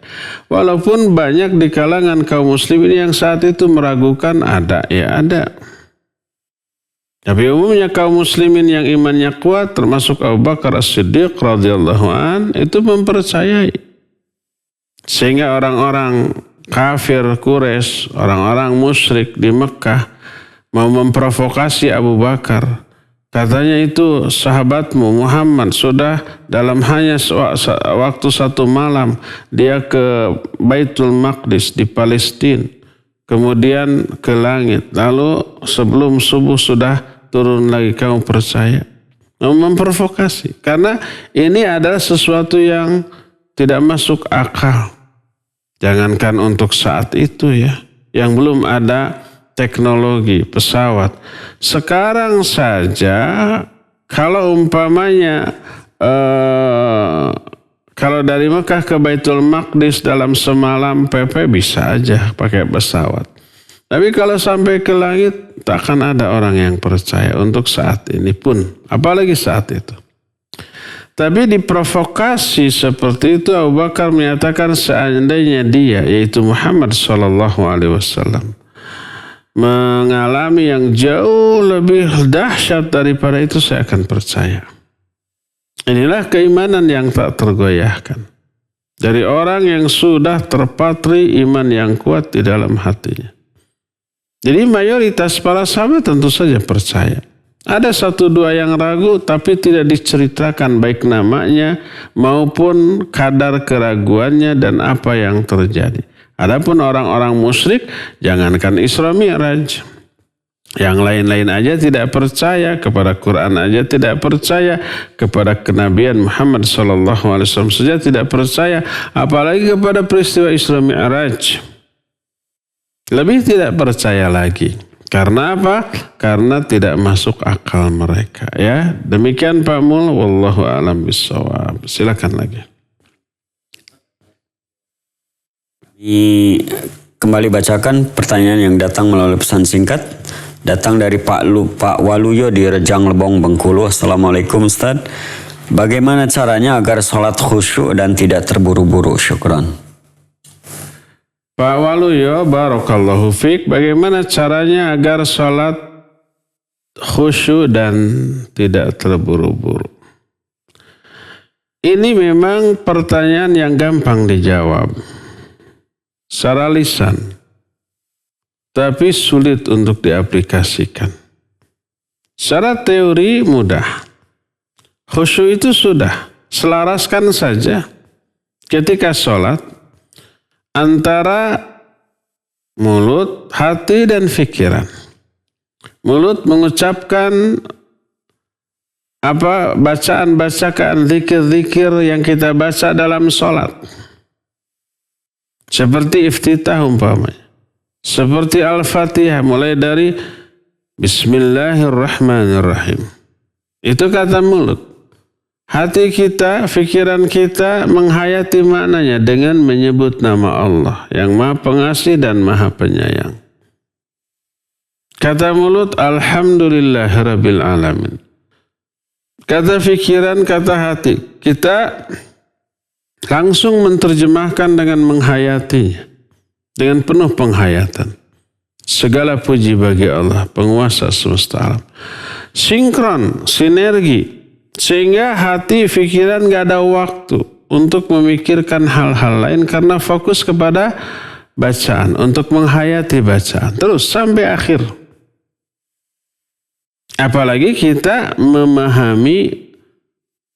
Speaker 2: Walaupun banyak di kalangan kaum muslimin yang saat itu meragukan ada. Tapi umumnya kaum muslimin yang imannya kuat, termasuk Abu Bakar As-Siddiq radhiyallahu anhu, itu mempercayai. Sehingga orang-orang kafir Quraisy, orang-orang musyrik di Mekah mau memprovokasi Abu Bakar. Katanya itu sahabatmu Muhammad sudah dalam hanya waktu satu malam dia ke Baitul Maqdis di Palestina. Kemudian ke langit. Lalu sebelum subuh sudah turun lagi, kamu percaya? Mau memprovokasi. Karena ini adalah sesuatu yang tidak masuk akal. Jangankan untuk saat itu ya. Yang belum ada teknologi pesawat. Sekarang saja kalau umpamanya kalau dari Mekah ke Baitul Maqdis dalam semalam PP bisa aja pakai pesawat. Tapi kalau sampai ke langit takkan ada orang yang percaya untuk saat ini pun, apalagi saat itu. Tapi diprovokasi seperti itu, Abu Bakar menyatakan seandainya dia, yaitu Muhammad SAW, mengalami yang jauh lebih dahsyat daripada itu, saya akan percaya. Inilah keimanan yang tak tergoyahkan dari orang yang sudah terpatri iman yang kuat di dalam hatinya. Jadi mayoritas para sahabat tentu saja percaya. Ada satu dua yang ragu tapi tidak diceritakan baik namanya maupun kadar keraguannya dan apa yang terjadi. Adapun orang-orang musyrik, jangankan Isra Mi'raj, yang lain-lain aja tidak percaya, kepada Quran aja tidak percaya, kepada kenabian Muhammad SAW saja tidak percaya, apalagi kepada peristiwa Isra Mi'raj. Lebih tidak percaya lagi. Karena apa? Karena tidak masuk akal mereka. Ya, demikian Pak Mul, wallahu a'lam bishawab. Silakan lagi.
Speaker 3: Kembali bacakan pertanyaan yang datang melalui pesan singkat. Datang dari Pak Waluyo di Rejang Lebong, Bengkulu. Assalamualaikum Ustaz. Bagaimana caranya agar sholat khusyuk dan tidak terburu-buru? Syukran.
Speaker 2: Pak Waluyo, barakallahu fiik. Bagaimana caranya agar sholat khusyuk dan tidak terburu-buru? Ini memang pertanyaan yang gampang dijawab secara lisan, tapi sulit untuk diaplikasikan. Secara teori mudah. Khusyuk itu sudah. selaraskan saja ketika sholat antara mulut, hati, dan pikiran. Mulut mengucapkan bacaan-bacaan zikir-zikir yang kita baca dalam sholat. Seperti iftitah umpamanya. Seperti Al-Fatihah mulai dari Bismillahirrahmanirrahim. Itu kata mulut. Hati kita, pikiran kita menghayati maknanya dengan menyebut nama Allah yang Maha Pengasih dan Maha Penyayang. Kata mulut, Alhamdulillahirabbil alamin. Kata pikiran, kata hati, kita langsung menerjemahkan dengan menghayatinya, dengan penuh penghayatan. Segala puji bagi Allah, penguasa semesta alam. Sinkron, sinergi, sehingga hati, pikiran gak ada waktu untuk memikirkan hal-hal lain karena fokus kepada bacaan, untuk menghayati bacaan. Terus sampai akhir. Apalagi kita memahami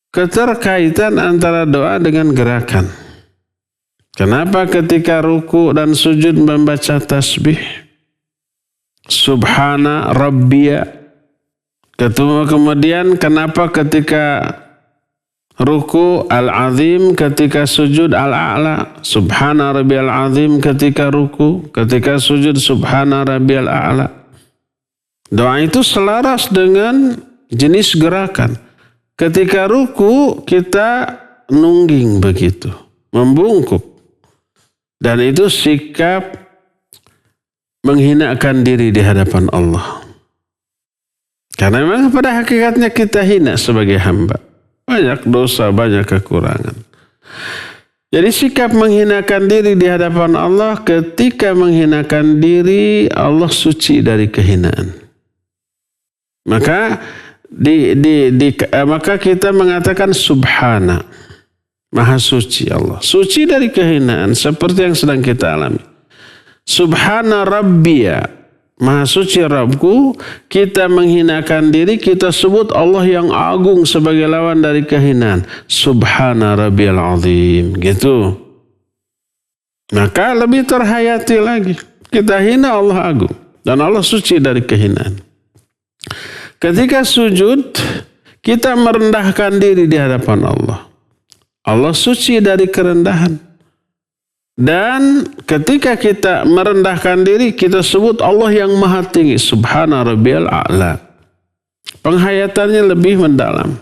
Speaker 2: keterkaitan antara doa dengan gerakan. Kenapa ketika ruku dan sujud membaca tasbih? Subhana Rabbiya. Kemudian kenapa ketika ruku Al-Azim, ketika sujud Al-A'la? Subhana Rabbiyal Azim ketika ruku, ketika sujud Subhana Rabbiyal A'la. Doa itu selaras dengan jenis gerakan. Ketika ruku kita nungging begitu, membungkuk. Dan itu sikap menghinakan diri di hadapan Allah. Karena memang pada hakikatnya kita hina sebagai hamba. Banyak dosa, banyak kekurangan. Jadi sikap menghinakan diri di hadapan Allah, ketika menghinakan diri, Allah suci dari kehinaan. Maka maka kita mengatakan Subhana, Maha suci Allah, suci dari kehinaan seperti yang sedang kita alami. Subhana Rabbiya, Maha suci Rabbku. Kita menghinakan diri, kita sebut Allah yang agung sebagai lawan dari kehinaan. Subhana Rabbiyal Azim, gitu. Maka lebih terhayati lagi. Kita hina, Allah agung, dan Allah suci dari kehinaan. Ketika sujud, kita merendahkan diri di hadapan Allah. Allah suci dari kerendahan. Dan ketika kita merendahkan diri, kita sebut Allah yang maha tinggi. Subhana Rabbiyal A'la. Penghayatannya lebih mendalam.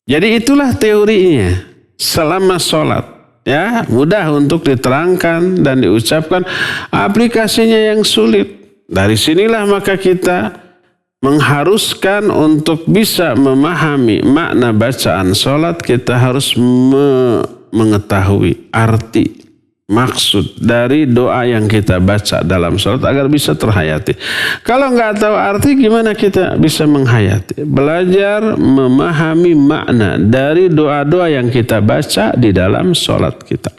Speaker 2: Jadi itulah teorinya selama sholat. Ya, mudah untuk diterangkan dan diucapkan. Aplikasinya yang sulit. Dari sinilah maka kita mengharuskan untuk bisa memahami makna bacaan sholat, kita harus mengetahui arti, maksud dari doa yang kita baca dalam sholat agar bisa terhayati. Kalau nggak tahu arti, gimana kita bisa menghayati? Belajar memahami makna dari doa-doa yang kita baca di dalam sholat kita.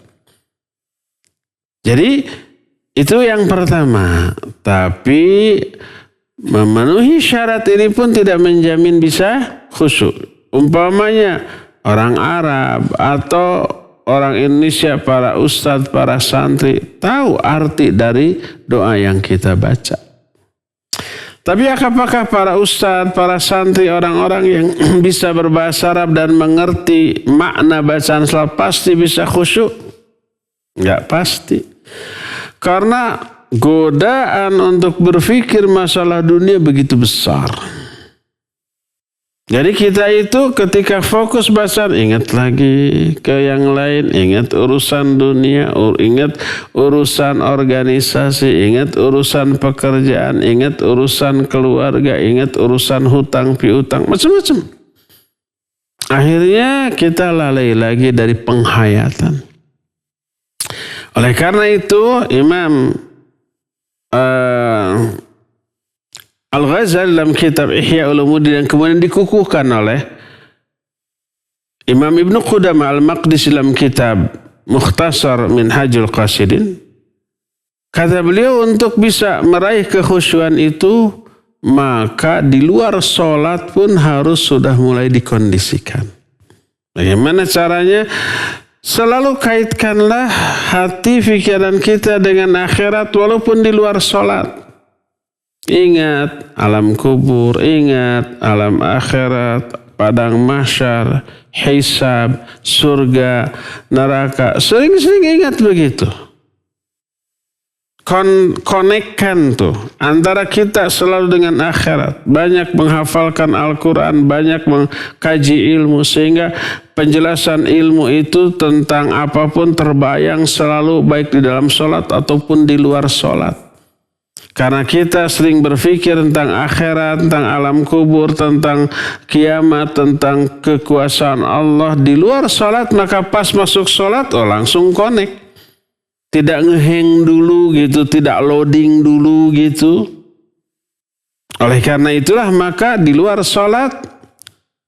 Speaker 2: Jadi itu yang pertama. Tapi memenuhi syarat ini pun tidak menjamin bisa khusyuk. Umpamanya orang Arab atau orang Indonesia, para ustadz, para santri tahu arti dari doa yang kita baca. Tapi apakah para ustadz, para santri, orang-orang yang bisa berbahasa Arab dan mengerti makna bacaan salat pasti bisa khusyuk? Enggak pasti. Karena godaan untuk berpikir masalah dunia begitu besar. Jadi kita itu ketika fokus bacaan, ingat lagi ke yang lain, ingat urusan dunia, ingat urusan organisasi, ingat urusan pekerjaan, ingat urusan keluarga, ingat urusan hutang piutang, macam-macam. Akhirnya kita lalai lagi dari penghayatan. Oleh karena itu Imam Al-Ghazali dalam kitab Ihya Ulumuddin yang kemudian dikukuhkan oleh Imam Ibnu Qudamah Al-Maqdisi dalam kitab Mukhtasar Minhajul Qasidin, kata beliau untuk bisa meraih kekhusyuan itu maka di luar sholat pun harus sudah mulai dikondisikan. Bagaimana caranya? Selalu kaitkanlah hati pikiran kita dengan akhirat walaupun di luar sholat. Ingat alam kubur, ingat alam akhirat, padang mahsyar, hisab, surga, neraka. Sering-sering ingat begitu. Konekkan tuh antara kita selalu dengan akhirat. Banyak menghafalkan Al-Quran, banyak mengkaji ilmu sehingga penjelasan ilmu itu tentang apapun terbayang selalu baik di dalam sholat ataupun di luar sholat. Karena kita sering berpikir tentang akhirat, tentang alam kubur, tentang kiamat, tentang kekuasaan Allah di luar sholat, maka pas masuk sholat langsung connect. Tidak ngehang dulu gitu, tidak loading dulu gitu. Oleh karena itulah maka di luar sholat,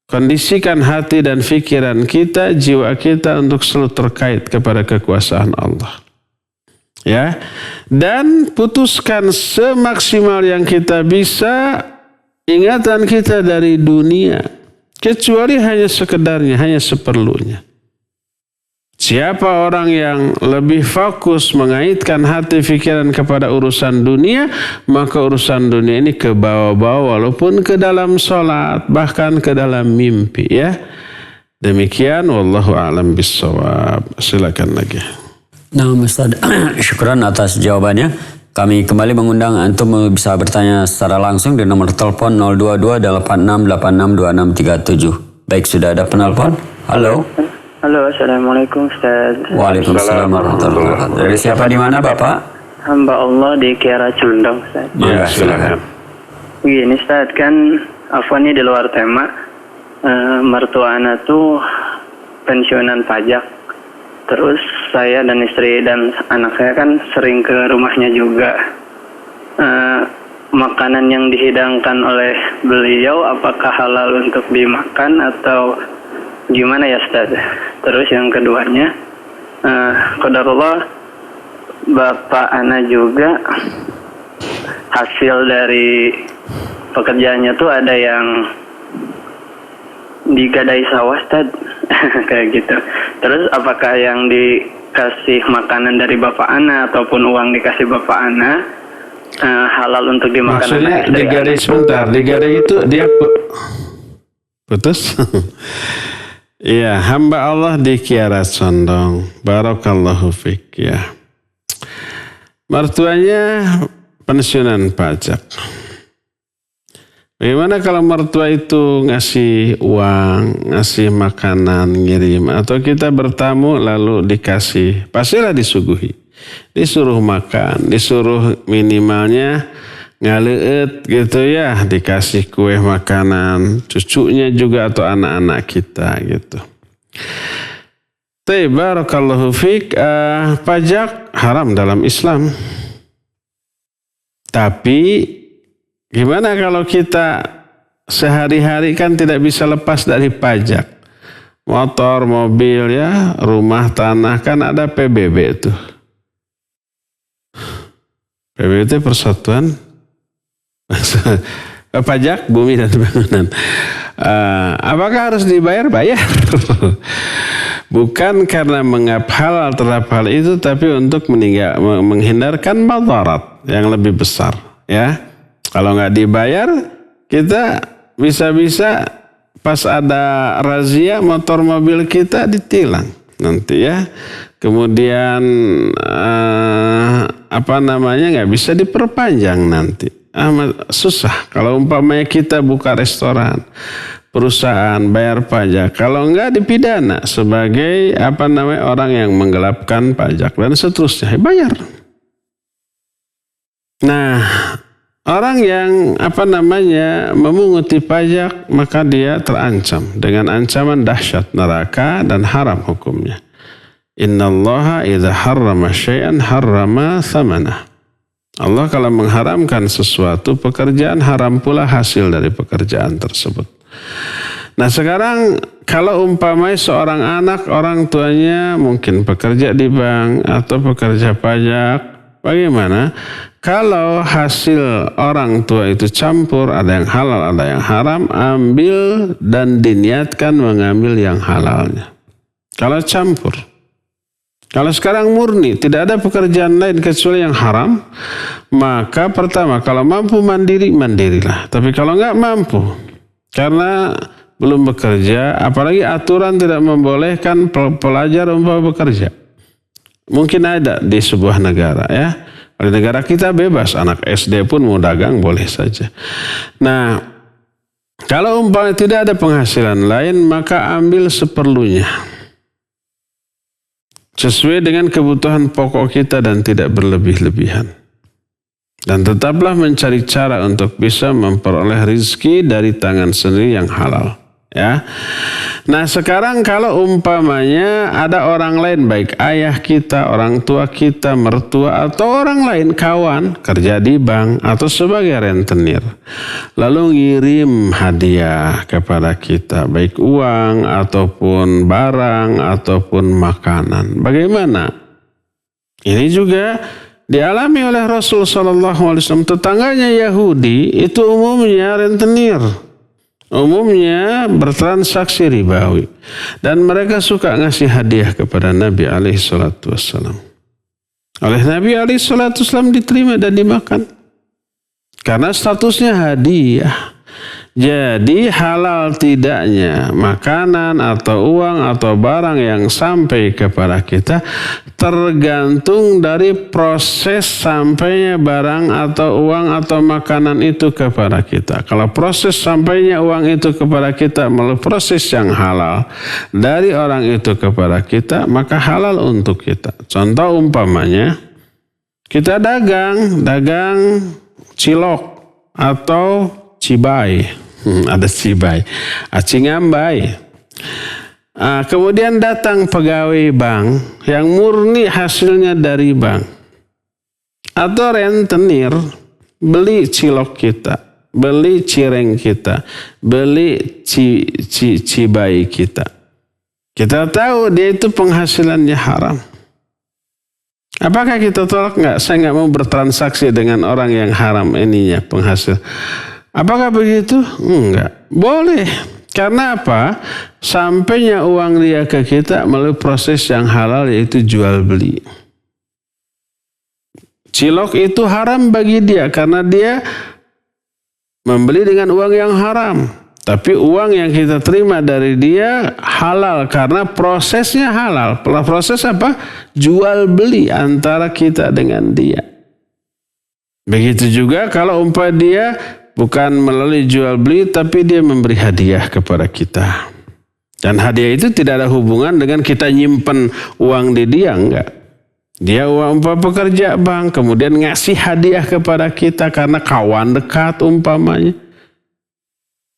Speaker 2: kondisikan hati dan pikiran kita, jiwa kita untuk selalu terkait kepada kekuasaan Allah. Ya, dan putuskan semaksimal yang kita bisa ingatan kita dari dunia, kecuali hanya sekedarnya, hanya seperlunya. Siapa orang yang lebih fokus mengaitkan hati pikiran kepada urusan dunia, maka urusan dunia ini ke bawah-bawah walaupun ke dalam sholat, bahkan ke dalam mimpi ya. Demikian wallahu a'lam bissawab. Silakan lagi.
Speaker 3: Nah Ustaz, syukran atas jawabannya. Kami kembali mengundang antum bisa bertanya secara langsung di nomor telepon 02286862637. Baik, sudah ada penelpon. Halo.
Speaker 5: Halo, assalamualaikum Ustaz.
Speaker 3: Waalaikumsalam warahmatullahi wabarakatuh. Dari siapa di mana Bapak?
Speaker 5: Hamba Allah di Kiara Condong Ustaz.
Speaker 2: Ya, silakan.
Speaker 5: Begini Ustaz, kan afwan ini di luar tema. Mertua ana tuh pensiunan pajak. Terus saya dan istri dan anak saya kan sering ke rumahnya juga. Makanan yang dihidangkan oleh beliau apakah halal untuk dimakan atau gimana ya Ustaz? Terus yang keduanya, qadarullah bapak ana juga hasil dari pekerjaannya tuh ada yang digadai sawah Ustaz. Kayak gitu. Terus apakah yang dikasih makanan dari bapak ana ataupun uang dikasih bapak ana halal untuk dimakan?
Speaker 2: Maksudnya digadai sebentar, digadai itu dia putus? Iya, hamba Allah di Kiara Condong. Barakallahu fiik ya. Mertuanya pensiunan pajak. Bagaimana kalau mertua itu ngasih uang, ngasih makanan, ngirim, atau kita bertamu lalu dikasih, pastilah disuguhi. Disuruh makan, disuruh minimalnya ngaleut gitu ya, dikasih kue makanan, cucunya juga atau anak-anak kita gitu. Barakallahu fiik, pajak haram dalam Islam. Tapi gimana kalau kita sehari-hari kan tidak bisa lepas dari pajak. Motor, mobil ya, rumah, tanah kan ada PBB itu. PBB itu Persatuan Pajak Bumi dan Bangunan. Apakah harus dibayar? Bayar. Bukan karena halal terhadap hal itu, tapi untuk menghindarkan madarat yang lebih besar. Ya, kalau nggak dibayar, kita bisa-bisa pas ada razia motor mobil kita ditilang nanti ya. Kemudian nggak bisa diperpanjang nanti. Susah kalau umpamanya kita buka restoran, perusahaan bayar pajak, kalau enggak dipidana sebagai orang yang menggelapkan pajak dan seterusnya, bayar. Nah, orang yang memunguti pajak maka dia terancam dengan ancaman dahsyat neraka dan haram hukumnya. Innallaha idza harrama syai'an harrama thamanah. Allah kalau mengharamkan sesuatu, pekerjaan haram pula hasil dari pekerjaan tersebut. Nah sekarang kalau umpamanya seorang anak, orang tuanya mungkin pekerja di bank atau pekerja pajak, bagaimana kalau hasil orang tua itu campur, ada yang halal, ada yang haram, ambil dan diniatkan mengambil yang halalnya. Kalau campur. Kalau sekarang murni, tidak ada pekerjaan lain kecuali yang haram, maka pertama, kalau mampu mandiri, mandirilah. Tapi kalau enggak mampu, karena belum bekerja, apalagi aturan tidak membolehkan pelajar umpama bekerja. Mungkin ada di sebuah negara ya. Di negara kita bebas, anak SD pun mau dagang boleh saja. Nah, kalau umpamanya tidak ada penghasilan lain, maka ambil seperlunya. Sesuai dengan kebutuhan pokok kita dan tidak berlebih-lebihan. Dan tetaplah mencari cara untuk bisa memperoleh rezeki dari tangan sendiri yang halal. Ya. Nah sekarang kalau umpamanya ada orang lain, baik ayah kita, orang tua kita, mertua atau orang lain, kawan kerja di bank atau sebagai rentenir, lalu ngirim hadiah kepada kita, baik uang ataupun barang ataupun makanan, bagaimana? Ini juga dialami oleh Rasul SAW. Tetangganya Yahudi itu umumnya rentenir, umumnya bertransaksi ribawi, dan mereka suka ngasih hadiah kepada Nabi SAW. Oleh Nabi SAW diterima dan dimakan karena statusnya hadiah. Jadi halal tidaknya makanan atau uang atau barang yang sampai kepada kita tergantung dari proses sampainya barang atau uang atau makanan itu kepada kita. Kalau proses sampainya uang itu kepada kita melalui proses yang halal dari orang itu kepada kita, maka halal untuk kita. Contoh umpamanya kita dagang cilok atau cibai. Ada cibai, cingambai. Kemudian datang pegawai bank yang murni hasilnya dari bank, atau rentenir beli cilok kita, beli cireng kita, beli cibai kita. Kita tahu dia itu penghasilannya haram. Apakah kita tolak? Enggak, saya enggak mau bertransaksi dengan orang yang haram ininya penghasil. Apakah begitu? Enggak. Boleh. Karena apa? Sampainya uang dia ke kita melalui proses yang halal, yaitu jual beli. Cilok itu haram bagi dia karena dia membeli dengan uang yang haram. Tapi uang yang kita terima dari dia halal karena prosesnya halal. Proses apa? Jual beli antara kita dengan dia. Begitu juga kalau umpamanya dia bukan melalui jual beli, tapi dia memberi hadiah kepada kita. Dan hadiah itu tidak ada hubungan dengan kita nyimpen uang di dia, enggak. Dia umpama pekerja bank, kemudian ngasih hadiah kepada kita karena kawan dekat umpamanya.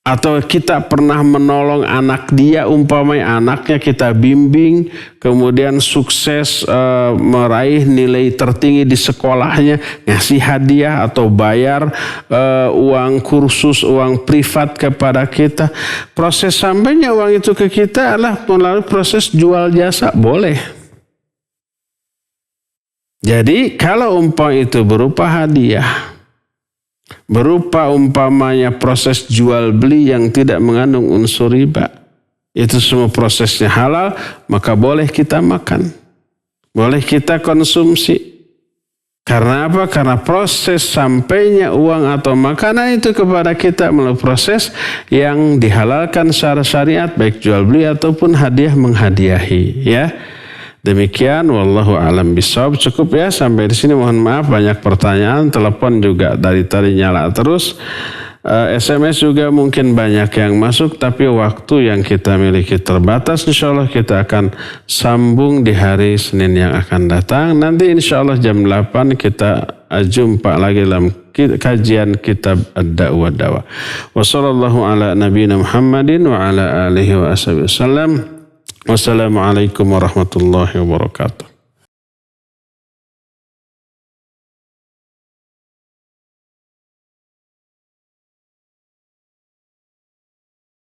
Speaker 2: Atau kita pernah menolong anak dia, umpamanya anaknya kita bimbing, kemudian sukses meraih nilai tertinggi di sekolahnya, ngasih hadiah atau bayar uang kursus, uang privat kepada kita. Proses sampainya uang itu ke kita adalah melalui proses jual jasa, boleh. Jadi kalau itu berupa hadiah, berupa umpamanya proses jual beli yang tidak mengandung unsur riba, itu semua prosesnya halal, maka boleh kita makan, boleh kita konsumsi. Karena apa? Karena proses sampainya uang atau makanan itu kepada kita melalui proses yang dihalalkan secara syariat, baik jual beli ataupun hadiah menghadiahi, ya. Demikian, wallahu a'lam bishawab. Cukup ya sampai di sini. Mohon maaf banyak pertanyaan, telepon juga dari tadi nyala terus. SMS juga mungkin banyak yang masuk, tapi waktu yang kita miliki terbatas. Insyaallah kita akan sambung di hari Senin yang akan datang. Nanti insyaallah jam 8 kita jumpa lagi dalam kajian kitab Ad-Da'wah Dawa. Wa sallallahu ala nabiyina Muhammadin wa ala alihi wa ashabihi wasallam. Wassalamualaikum warahmatullahi wabarakatuh.